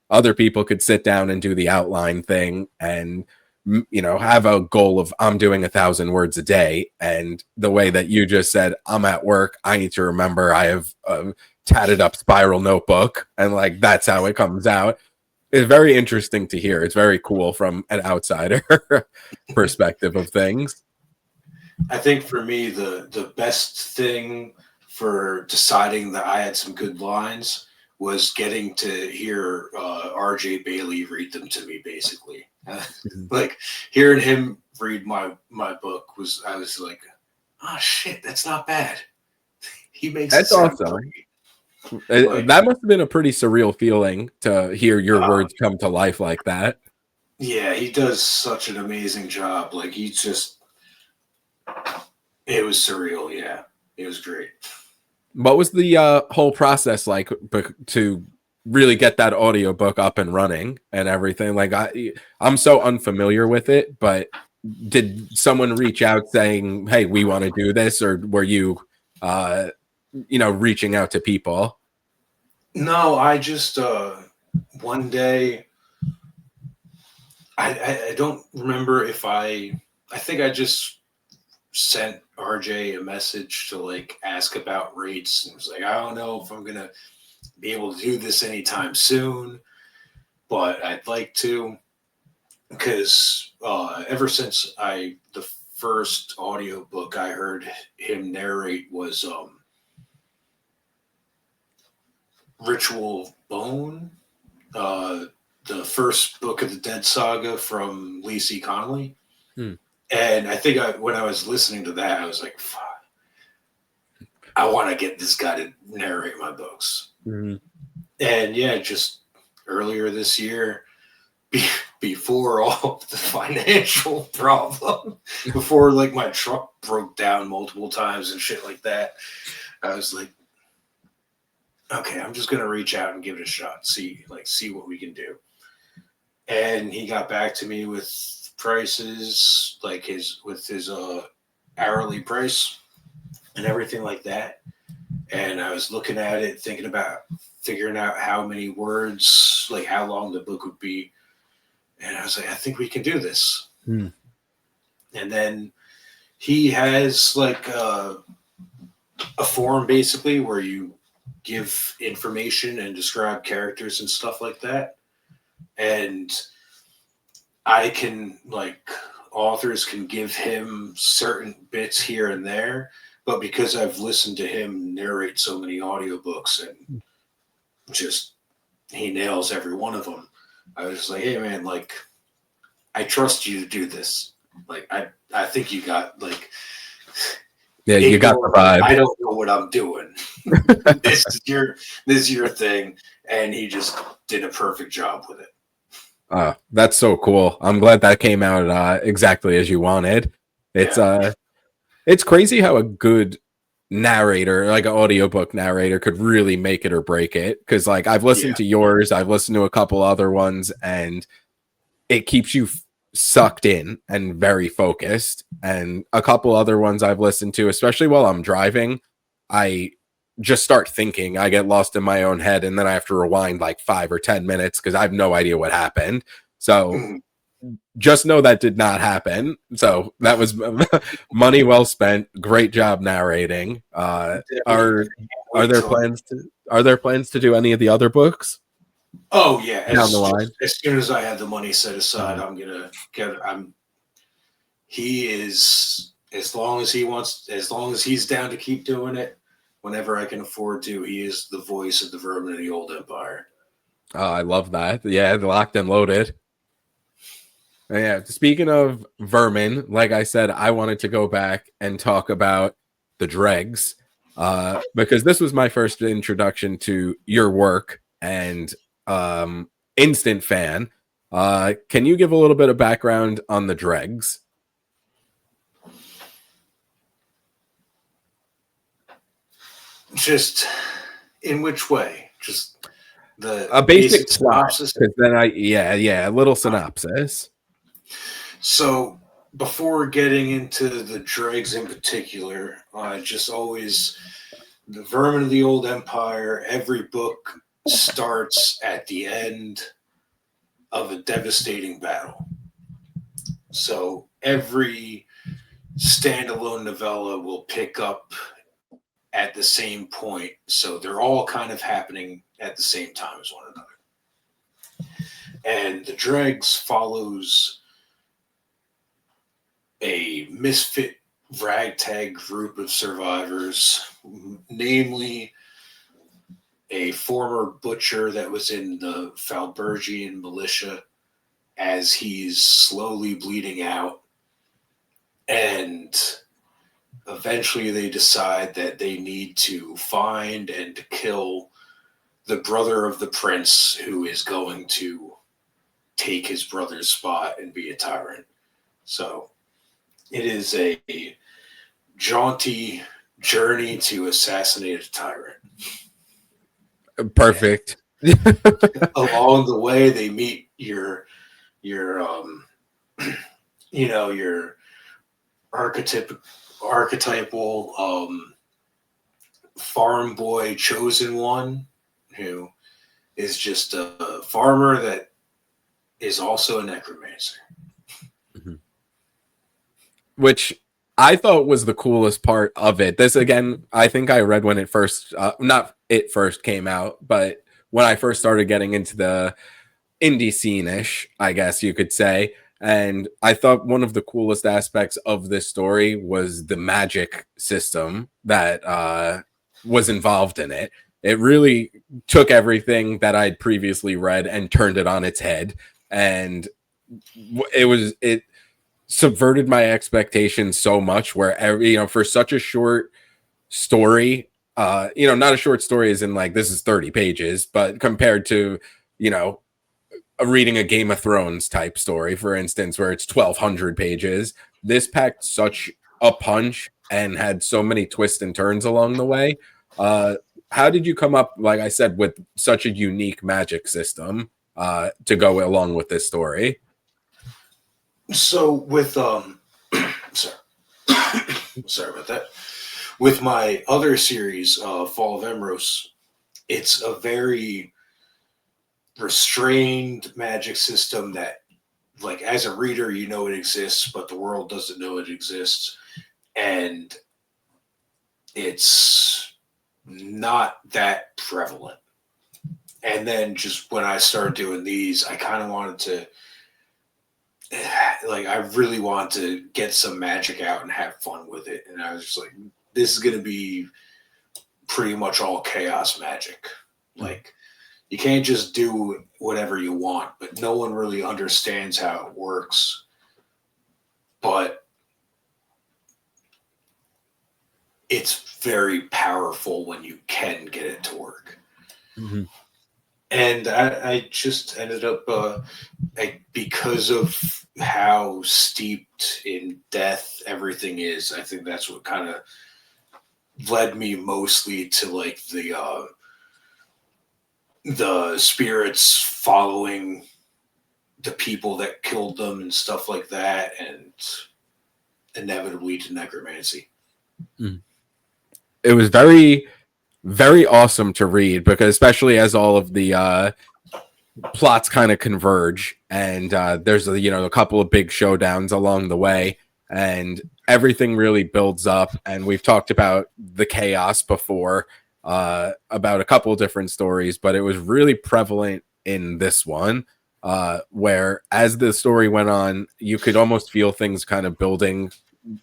Other people could sit down and do the outline thing and have a goal of I'm doing 1,000 words a day, and the way that you just said, I'm at work, I need to remember I have a tatted up spiral notebook, and like that's how it comes out. It's very interesting to hear. It's very cool from an outsider perspective of things. I think for me, the best thing for deciding that I had some good lines was getting to hear R.J. Bailey read them to me, basically. Like hearing him read my book I was like, oh shit, that's not bad. He makes that's it sound awesome. great. Like, that must have been a pretty surreal feeling to hear your words come to life like that. Yeah, he does such an amazing job. Like it was surreal. Yeah, it was great. What was the whole process like to really get that audiobook up and running and everything? Like I'm so unfamiliar with it, but did someone reach out saying, hey, we want to do this? Or were you, reaching out to people? No, I just, one day, I don't remember if I think I just sent RJ a message to like ask about rates and was like, I don't know if I'm going to be able to do this anytime soon, but I'd like to, because ever since the first audiobook I heard him narrate was Ritual Bone, the first book of the Dead Saga from Lee C. Connolly. And I think when I was listening to that, I was like, fuck, I want to get this guy to narrate my books. Mm-hmm. And yeah, just earlier this year, before all the financial problem, before like my truck broke down multiple times and shit like that, I was like, okay, I'm just gonna reach out and give it a shot, see what we can do. And he got back to me with prices, like his hourly price and everything like that. And I was looking at it, thinking about figuring out how many words, like how long the book would be. And I was like, I think we can do this. And then he has like a form basically where you give information and describe characters and stuff like that. And I can, like, authors can give him certain bits here and there But because I've listened to him narrate so many audiobooks and just he nails every one of them, I was just like, hey man, like I trust you to do this. Like I think you got like Yeah, you got the vibe. I don't know what I'm doing. this is your thing, and he just did a perfect job with it. That's so cool. I'm glad that came out exactly as you wanted. It's crazy how a good narrator, like an audiobook narrator, could really make it or break it. Because like I've listened to yours, I've listened to a couple other ones, and it keeps you sucked in and very focused. And a couple other ones I've listened to, especially while I'm driving, I just start thinking. I get lost in my own head, and then I have to rewind like 5 or 10 minutes because I have no idea what happened. So just know that did not happen. So that was money well spent. Great job narrating. Are there plans to do any of the other books? Oh yeah, down the line. As soon as I have the money set aside, I'm gonna get. He is, as long as he's down to keep doing it, whenever I can afford to. He is the voice of the Vermin of the Old Empire. Oh, I love that. Yeah, locked and loaded. Yeah, speaking of Vermin, like I said, I wanted to go back and talk about the Dregs, because this was my first introduction to your work, and instant fan. Can you give a little bit of background on the Dregs? Just in which way? Just a basic synopsis. Then a little synopsis. So before getting into the Dregs in particular, just always the Vermin of the Old Empire. Every book starts at the end of a devastating battle. So every standalone novella will pick up at the same point. So they're all kind of happening at the same time as one another. And the Dregs follows a misfit ragtag group of survivors, namely a former butcher that was in the Falbergian militia as he's slowly bleeding out. And eventually they decide that they need to find and kill the brother of the prince who is going to take his brother's spot and be a tyrant. So it is a jaunty journey to assassinate a tyrant. Perfect. Along the way, they meet your archetypal farm boy chosen one, who is just a farmer that is also a necromancer. Which I thought was the coolest part of it. This, again, I think I read when it first, not it first came out, but when I first started getting into the indie scene-ish, I guess you could say. And I thought one of the coolest aspects of this story was the magic system that was involved in it. It really took everything that I'd previously read and turned it on its head. And it subverted my expectations so much, where for such a short story, not a short story as in like this is 30 pages, but compared to reading a Game of Thrones type story, for instance, where it's 1,200 pages, this packed such a punch and had so many twists and turns along the way. How did you come up, like I said, with such a unique magic system to go along with this story? So with sorry about that. With my other series, Fall of Emros, it's a very restrained magic system that, like, as a reader, you know it exists, but the world doesn't know it exists. And it's not that prevalent. And then just when I started doing these, I kind of wanted to, I really wanted to get some magic out and have fun with it. And I was just like, this is going to be pretty much all chaos magic. Like, you can't just do whatever you want, but no one really understands how it works. But it's very powerful when you can get it to work. Mm-hmm. And I just ended up, because of how steeped in death everything is, I think that's what kind of led me mostly to like the spirits following the people that killed them and stuff like that, and inevitably to necromancy. It was very, very awesome to read, because especially as all of the plots kind of converge, and there's a couple of big showdowns along the way, and everything really builds up. And we've talked about the chaos before, about a couple of different stories, but it was really prevalent in this one, where as the story went on, you could almost feel things kind of building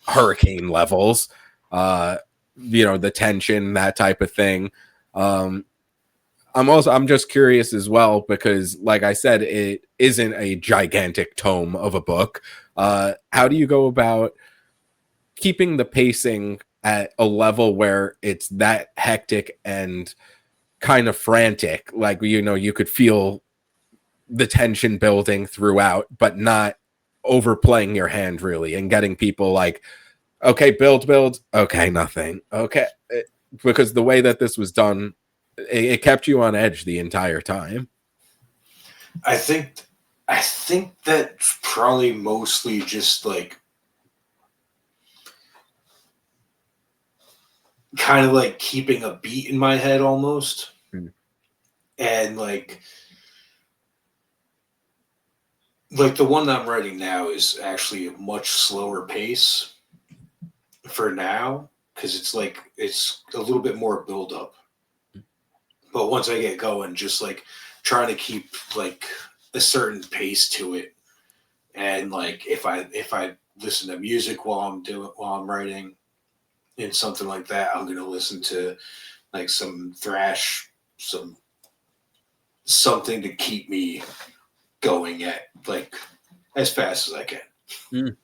hurricane levels, the tension, that type of thing. I'm just curious as well, because like I said, it isn't a gigantic tome of a book. How do you go about keeping the pacing at a level where it's that hectic and kind of frantic? Like, you could feel the tension building throughout, but not overplaying your hand really, and getting people like, okay, build, okay, nothing, okay. Because the way that this was done, it kept you on edge the entire time. I think that's probably mostly just like kind of like keeping a beat in my head almost. And like the one that I'm writing now is actually a much slower pace for now, because it's a little bit more build up. But once I get going, just like trying to keep like a certain pace to it. And like if I listen to music while I'm writing and something like that, I'm gonna listen to like some thrash, something to keep me going at like as fast as I can.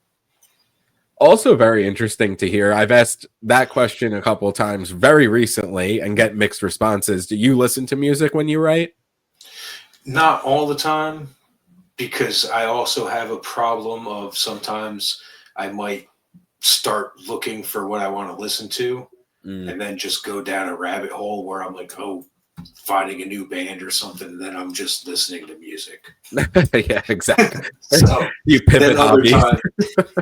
Also very interesting to hear. I've asked that question a couple of times very recently and get mixed responses. Do you listen to music when you write? Not all the time, because I also have a problem of sometimes I might start looking for what I want to listen to and then just go down a rabbit hole where I'm like, finding a new band or something, and then I'm just listening to music. Yeah, exactly. So you pivot hobbies.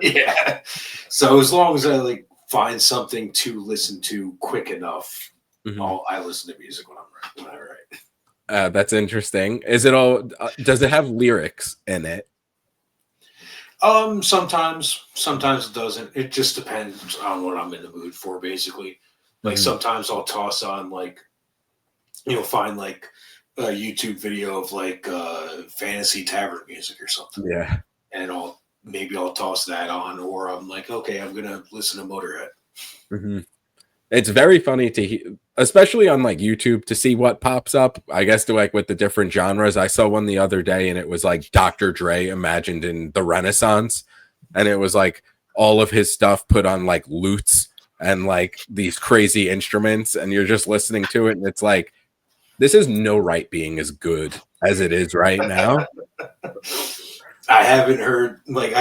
Yeah. So as long as I like find something to listen to quick enough, I listen to music when I write. That's interesting. Is it all? Does it have lyrics in it? Sometimes it doesn't. It just depends on what I'm in the mood for, basically. Like sometimes I'll toss on like, find like a YouTube video of like fantasy tavern music or something. Yeah. And I'll toss that on, or I'm like, okay, I'm gonna listen to Motorhead. It's very funny to hear, especially on like YouTube, to see what pops up. I guess to like with the different genres. I saw one the other day, and it was like Dr. Dre imagined in the Renaissance, and it was like all of his stuff put on like lutes and like these crazy instruments, and you're just listening to it, and it's like, this is no right being as good as it is right now. I haven't heard like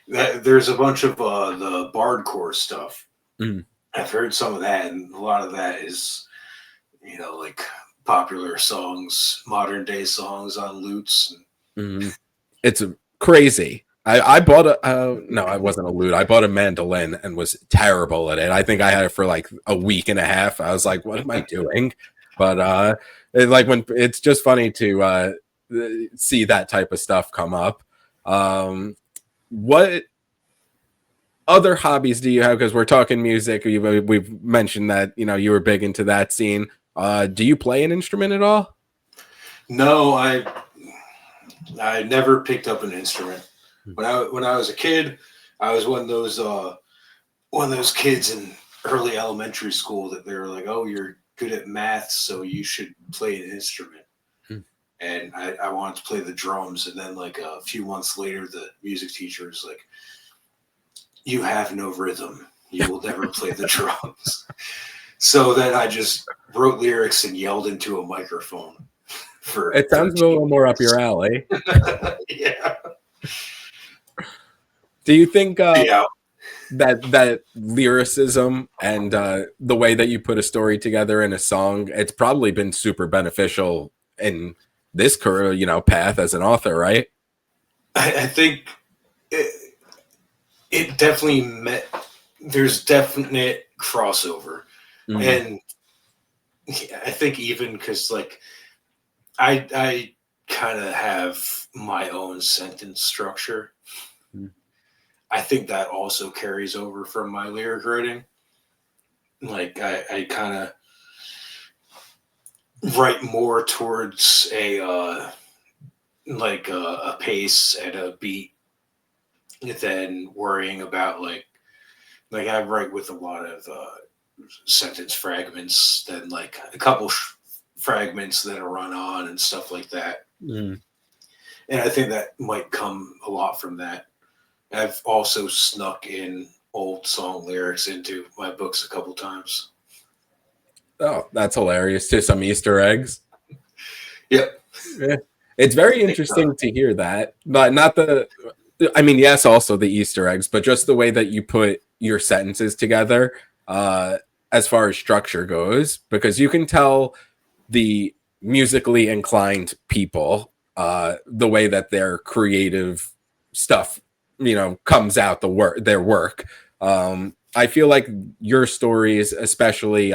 there's a bunch of the bardcore stuff. I've heard some of that, and a lot of that is, like popular songs, modern day songs on lutes. It's crazy. I bought no, I wasn't a lute. I bought a mandolin and was terrible at it. I think I had it for like a week and a half. I was like, what am I doing? But it's just funny to see that type of stuff come up. What other hobbies do you have? Because we're talking music. We've mentioned that you were big into that scene. Do you play an instrument at all? No, I never picked up an instrument. When I was a kid, I was one of those kids in early elementary school that they were like, oh, you're good at math, so you should play an instrument. And I wanted to play the drums. And then like a few months later, the music teacher was like, you have no rhythm. You will never play the drums. So then I just wrote lyrics and yelled into a microphone. It sounds a little more up your alley. Yeah. Do you think that lyricism and the way that you put a story together in a song, it's probably been super beneficial in this career, path as an author, right? I think it definitely there's definite crossover. Mm-hmm. And I think even because like I kind of have my own sentence structure. Mm-hmm. I think that also carries over from my lyric writing. Like I kind of write more towards a pace and a beat than worrying about like I write with a lot of sentence fragments, then like a couple fragments that are run on and stuff like that. Mm. And I think that might come a lot from that. I've also snuck in old song lyrics into my books a couple times. Oh, that's hilarious. To some Easter eggs. Yep. Yeah. It's very interesting to hear that. But not yes, also the Easter eggs, but just the way that you put your sentences together as far as structure goes, because you can tell the musically inclined people the way that their creative stuff comes out their work. I feel like your stories, especially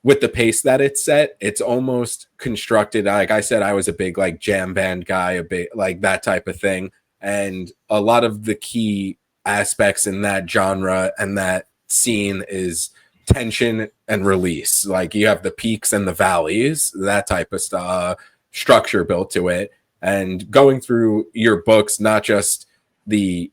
with the pace that it's set, it's almost constructed. Like I said, I was a big like jam band guy, a bit like that type of thing. And a lot of the key aspects in that genre and that scene is tension and release. Like you have the peaks and the valleys, that type of structure built to it. And going through your books, not just the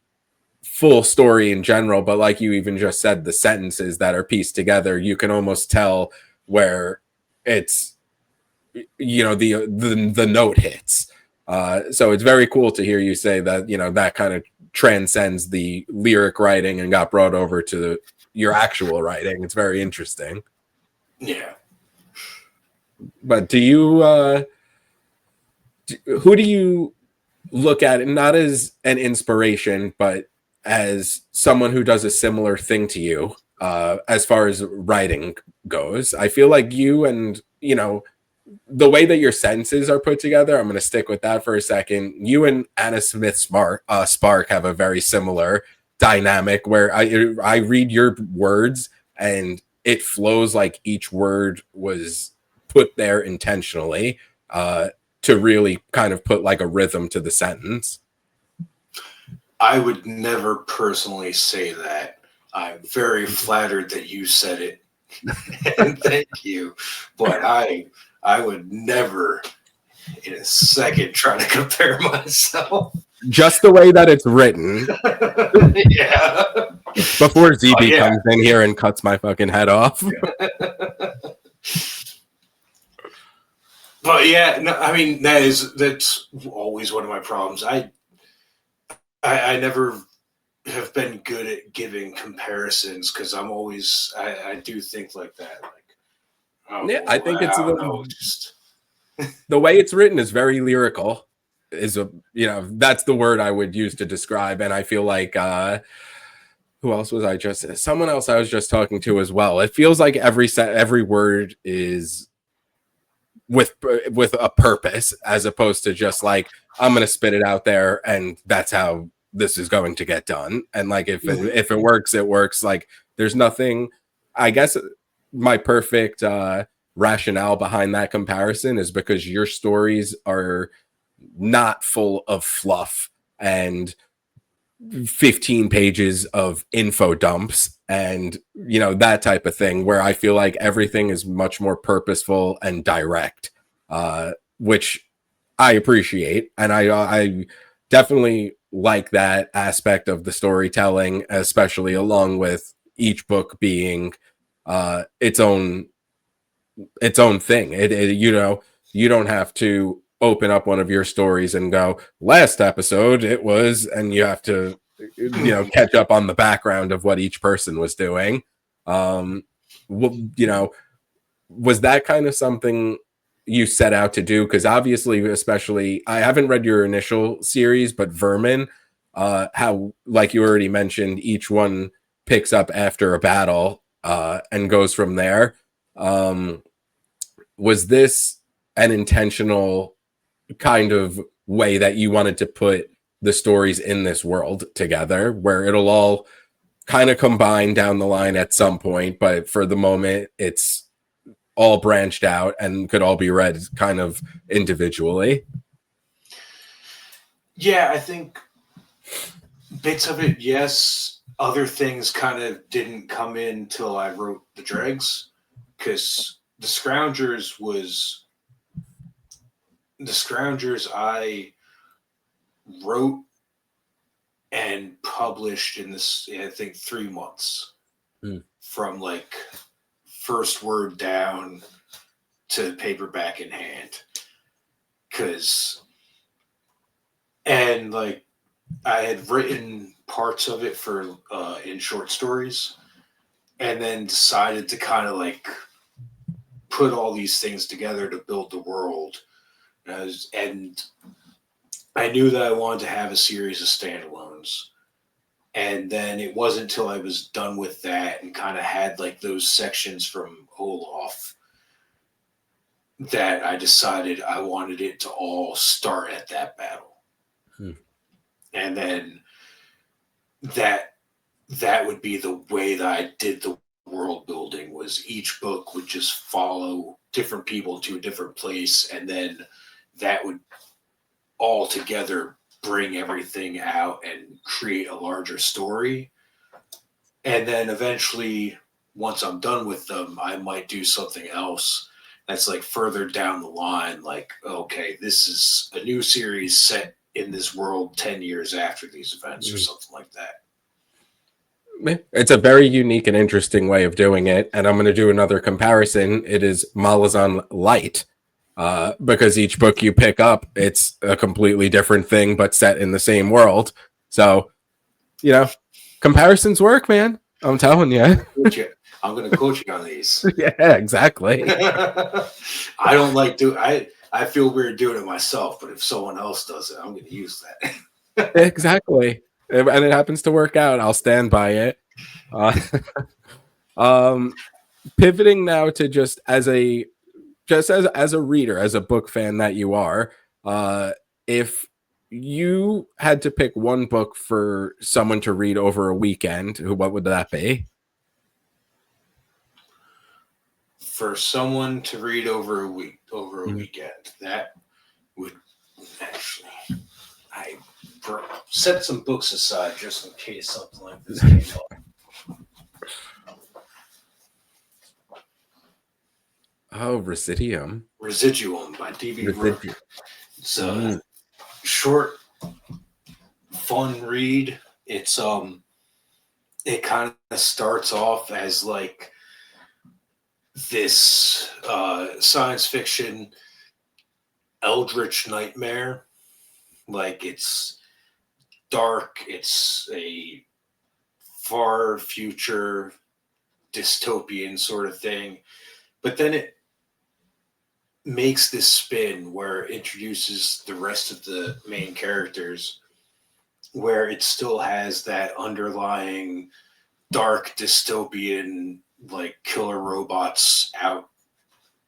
full story in general, but like you even just said, the sentences that are pieced together, you can almost tell where it's the note hits. So it's very cool to hear you say that that kind of transcends the lyric writing and got brought over to your actual writing. It's very interesting. Yeah. But do you who do you look at it not as an inspiration, but as someone who does a similar thing to you as far as writing goes? I feel like you and the way that your sentences are put together, I'm going to stick with that for a second. You and Anna Smith Spark have a very similar dynamic where I read your words and it flows like each word was put there intentionally to really kind of put like a rhythm to the sentence. I would never personally say that. I'm very flattered that you said it. And thank you. But I would never in a second try to compare myself. Just the way that it's written. Yeah. Before ZB comes in here and cuts my fucking head off. But yeah, no, I mean that's always one of my problems. I never have been good at giving comparisons because I'm always I do think like that. Like, yeah, I think it's the way it's written is very lyrical. That's the word I would use to describe. And I feel like who else was someone else I was just talking to as well. It feels like every word is with a purpose, as opposed to just like I'm gonna spit it out there and that's how this is going to get done. And like if it works, it works. Like there's nothing. I guess my perfect rationale behind that comparison is because your stories are not full of fluff and 15 pages of info dumps and that type of thing, where I feel like everything is much more purposeful and direct, which I appreciate. And I definitely like that aspect of the storytelling, especially along with each book being its own thing. You know, you don't have to open up one of your stories and go, last episode it was, and you have to, you know, catch up on the background of what each person was doing. You know, was that kind of something you set out to do? Because obviously, especially, I haven't read your initial series, but Vermin, how, like you already mentioned, each one picks up after a battle and goes from there. Was this an intentional kind of way that you wanted to put the stories in this world together, where it'll all kind of combine down the line at some point, but for the moment, it's all branched out and could all be read kind of individually? Yeah, I think bits of it, yes. Other things kind of didn't come in till I wrote the Dregs, because the Scroungers I wrote and published in this, I think, 3 months from like first word down to paperback in hand. And like I had written parts of it for in short stories, and then decided to kind of like put all these things together to build the world. And I knew that I wanted to have a series of standalones. And then it wasn't until I was done with that and kind of had like those sections from Olaf that I decided I wanted it to all start at that battle. And then that would be the way that I did the world building, was each book would just follow different people to a different place, and then that would all together bring everything out and create a larger story. And then eventually, once I'm done with them, I might do something else that's like further down the line, like, okay, this is a new series set in this world 10 years after these events or something like that. It's a very unique and interesting way of doing it. And I'm going to do another comparison. It is Malazan Light, because each book you pick up, it's a completely different thing, but set in the same world. So, you know, comparisons work, man. I'm telling you. I'm going to coach you on these. Yeah, exactly. I don't like I feel weird doing it myself, but if someone else does it, I'm going to use that. Exactly. And it happens to work out. I'll stand by it. Pivoting now to just as a reader, as a book fan that you are, if you had to pick one book for someone to read over a weekend, what would that be? For someone to read over a weekend, that would actually, I set some books aside just in case something like this came up. Oh, Residuum by D.V. Rook. It's a short, fun read. It's it kind of starts off as like this science fiction eldritch nightmare. Like, it's dark, it's a far future dystopian sort of thing, but then it makes this spin where it introduces the rest of the main characters, where it still has that underlying dark dystopian, like killer robots out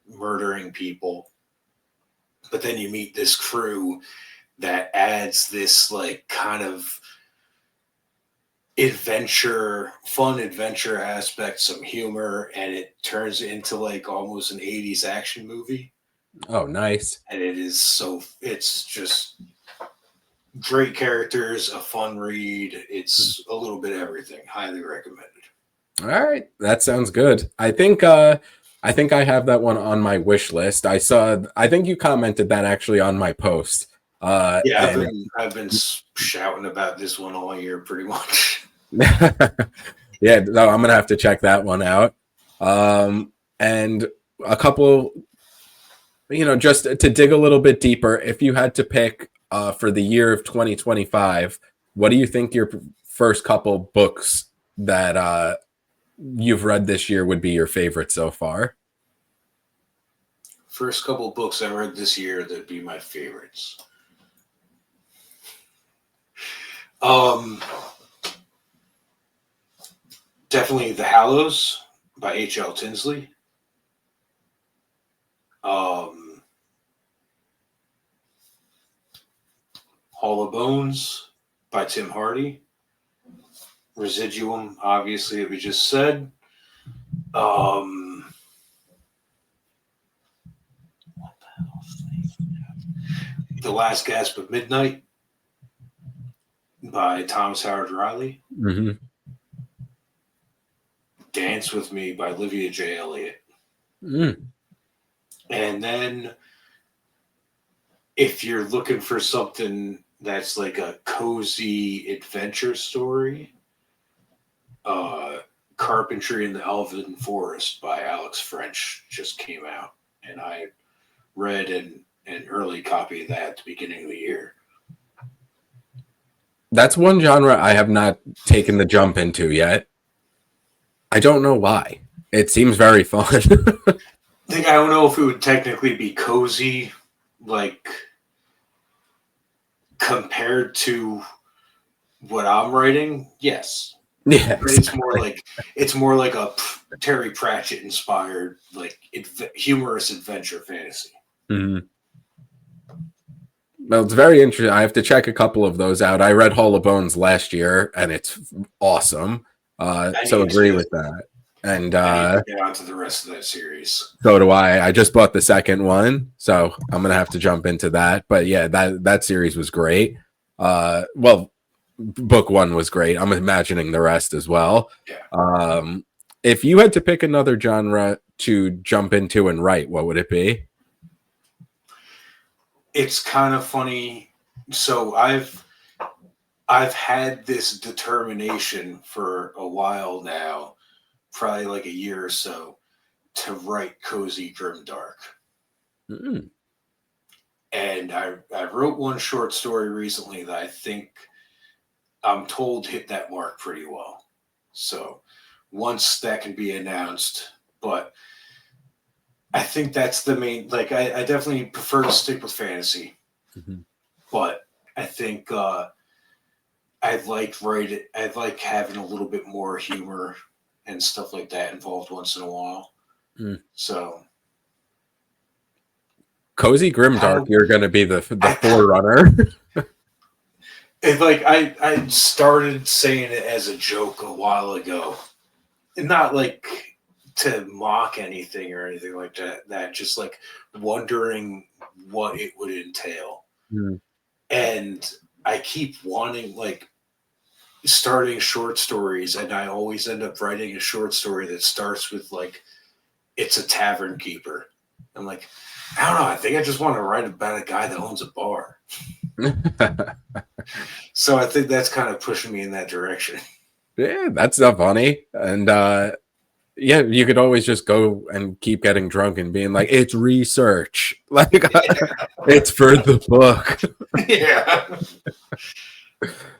murdering people. But then you meet this crew that adds this like kind of fun adventure aspect, some humor, and it turns into like almost an 80s action movie. Oh, nice. And it's just great characters, a fun read. It's a little bit of everything. Highly recommended. All right, that sounds good. I think I have that one on my wish list. I think you commented that actually on my post. Yeah, I've been shouting about this one all year, pretty much. Yeah, no, I'm gonna have to check that one out. And a couple, just to dig a little bit deeper, if you had to pick for the year of 2025, what do you think your first couple books that you've read this year would be your favorite so far? First couple books I read this year that'd be my favorites. Definitely The Hallows by H.L. Tinsley. Hall of Bones by Tim Hardy. Residuum, obviously, that we just said. What the hell's the name? The Last Gasp of Midnight by Thomas Howard Riley. Mm-hmm. Dance with Me by Olivia J. Elliott. Mm. And then if you're looking for something that's like a cozy adventure story, Carpentry in the Elven Forest by Alex French just came out. And I read an early copy of that at the beginning of the year. That's one genre I have not taken the jump into yet. I don't know why. It seems very fun. I don't know if it would technically be cozy, like compared to what I'm writing. Yes. Yeah, But it's more like a Terry Pratchett inspired, like humorous adventure fantasy. Mm-hmm. Well, it's very interesting. I have to check a couple of those out. I read Hall of Bones last year, and it's awesome. So agree with that. And I need to get onto the rest of that series. So do I. I just bought the second one, so I'm gonna have to jump into that. But yeah, that series was great. Well, book one was great. I'm imagining the rest as well. Yeah. If you had to pick another genre to jump into and write, what would it be? It's kind of funny. So I've had this determination for a while now, probably like a year or so, to write cozy grimdark. Mm-hmm. And I wrote one short story recently that I think I'm told hit that mark pretty well. So once that can be announced, but I think that's the main, like I definitely prefer to stick with fantasy, Mm-hmm. but I think I like having a little bit more humor and stuff like that involved once in a while. Mm. So Cozy grimdark, you're going to be the forerunner. It's like I started saying it as a joke a while ago, and not like to mock anything or anything like that. That just like wondering what it would entail, and I keep wanting like starting short stories, and I always end up writing a short story that starts with like it's a tavern keeper. I'm like, I don't know. I think I just want to write about a guy that owns a bar. So I think that's kind of pushing me in that direction. Yeah, that's not funny. And yeah, you could always just go and keep getting drunk and being like, it's research. Like it's for the book. Yeah.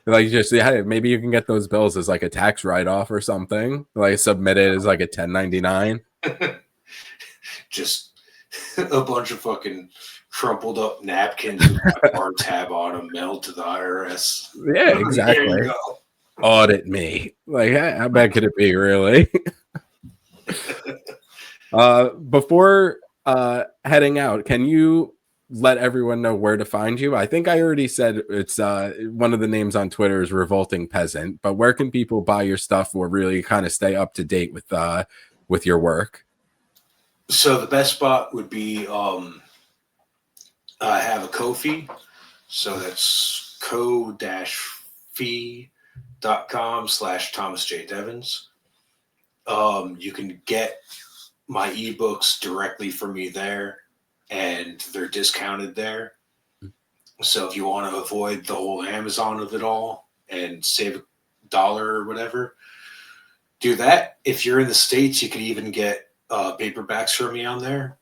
Like just maybe you can get those bills as like a tax write-off or something. Like submit it as like a 1099. Just a bunch of fucking crumpled up napkins with my bar tab on them mailed to the IRS. Yeah, exactly. There you go. Audit me. Like how bad could it be, really? Before heading out, can you let everyone know where to find you? I think I already said it's one of the names on Twitter is Revolting Peasant, but where can people buy your stuff or really kind of stay up to date with your work? So the best spot would be I have a Ko-fi. So that's ko-fi.com/Thomas J Devens. You can get my ebooks directly from me there, and they're discounted there. So if you want to avoid the whole Amazon of it all and save $1 or whatever, do that. If you're in the States, you can even get paperbacks from me on there.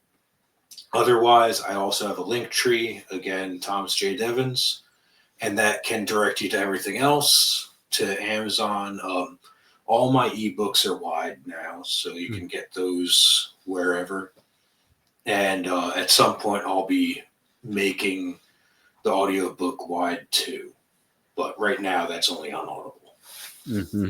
Otherwise, I also have a link tree, again, Thomas J Devens, and that can direct you to everything else, to Amazon. All my ebooks are wide now, so you can get those wherever. And at some point, I'll be making the audiobook wide too. But right now, that's only on Audible. Mm-hmm.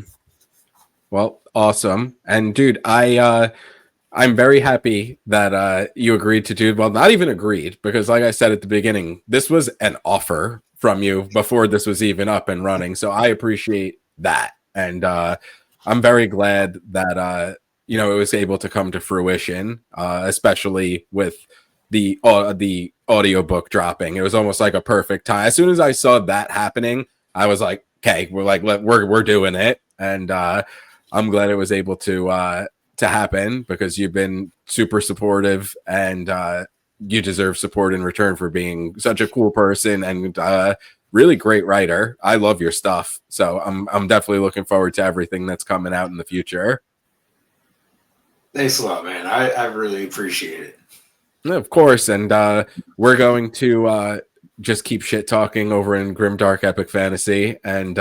Well, awesome. And dude, I'm very happy that you agreed to do, well, not even agreed, because like I said at the beginning, this was an offer from you before this was even up and running. So I appreciate that. And I'm very glad that it was able to come to fruition, especially with the audiobook dropping. It was almost like a perfect time. As soon as I saw that happening, I was like, okay, we're doing it. And I'm glad it was able to happen, because you've been super supportive, and you deserve support in return for being such a cool person and really great writer. I love your stuff, so I'm definitely looking forward to everything that's coming out in the future. Thanks a lot, man. I really appreciate it. Of course, and we're going to just keep shit talking over in Grimdark Epic Fantasy, and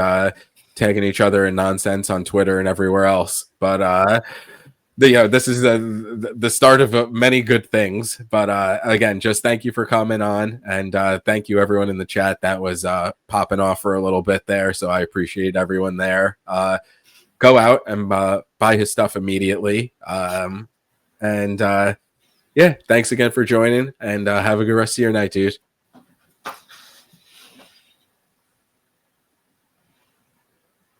tagging each other in nonsense on Twitter and everywhere else. But this is the start of many good things. But again, just thank you for coming on, and thank you everyone in the chat that was popping off for a little bit there. So I appreciate everyone there. Go out and buy his stuff immediately. And yeah, thanks again for joining, and have a good rest of your night, dude.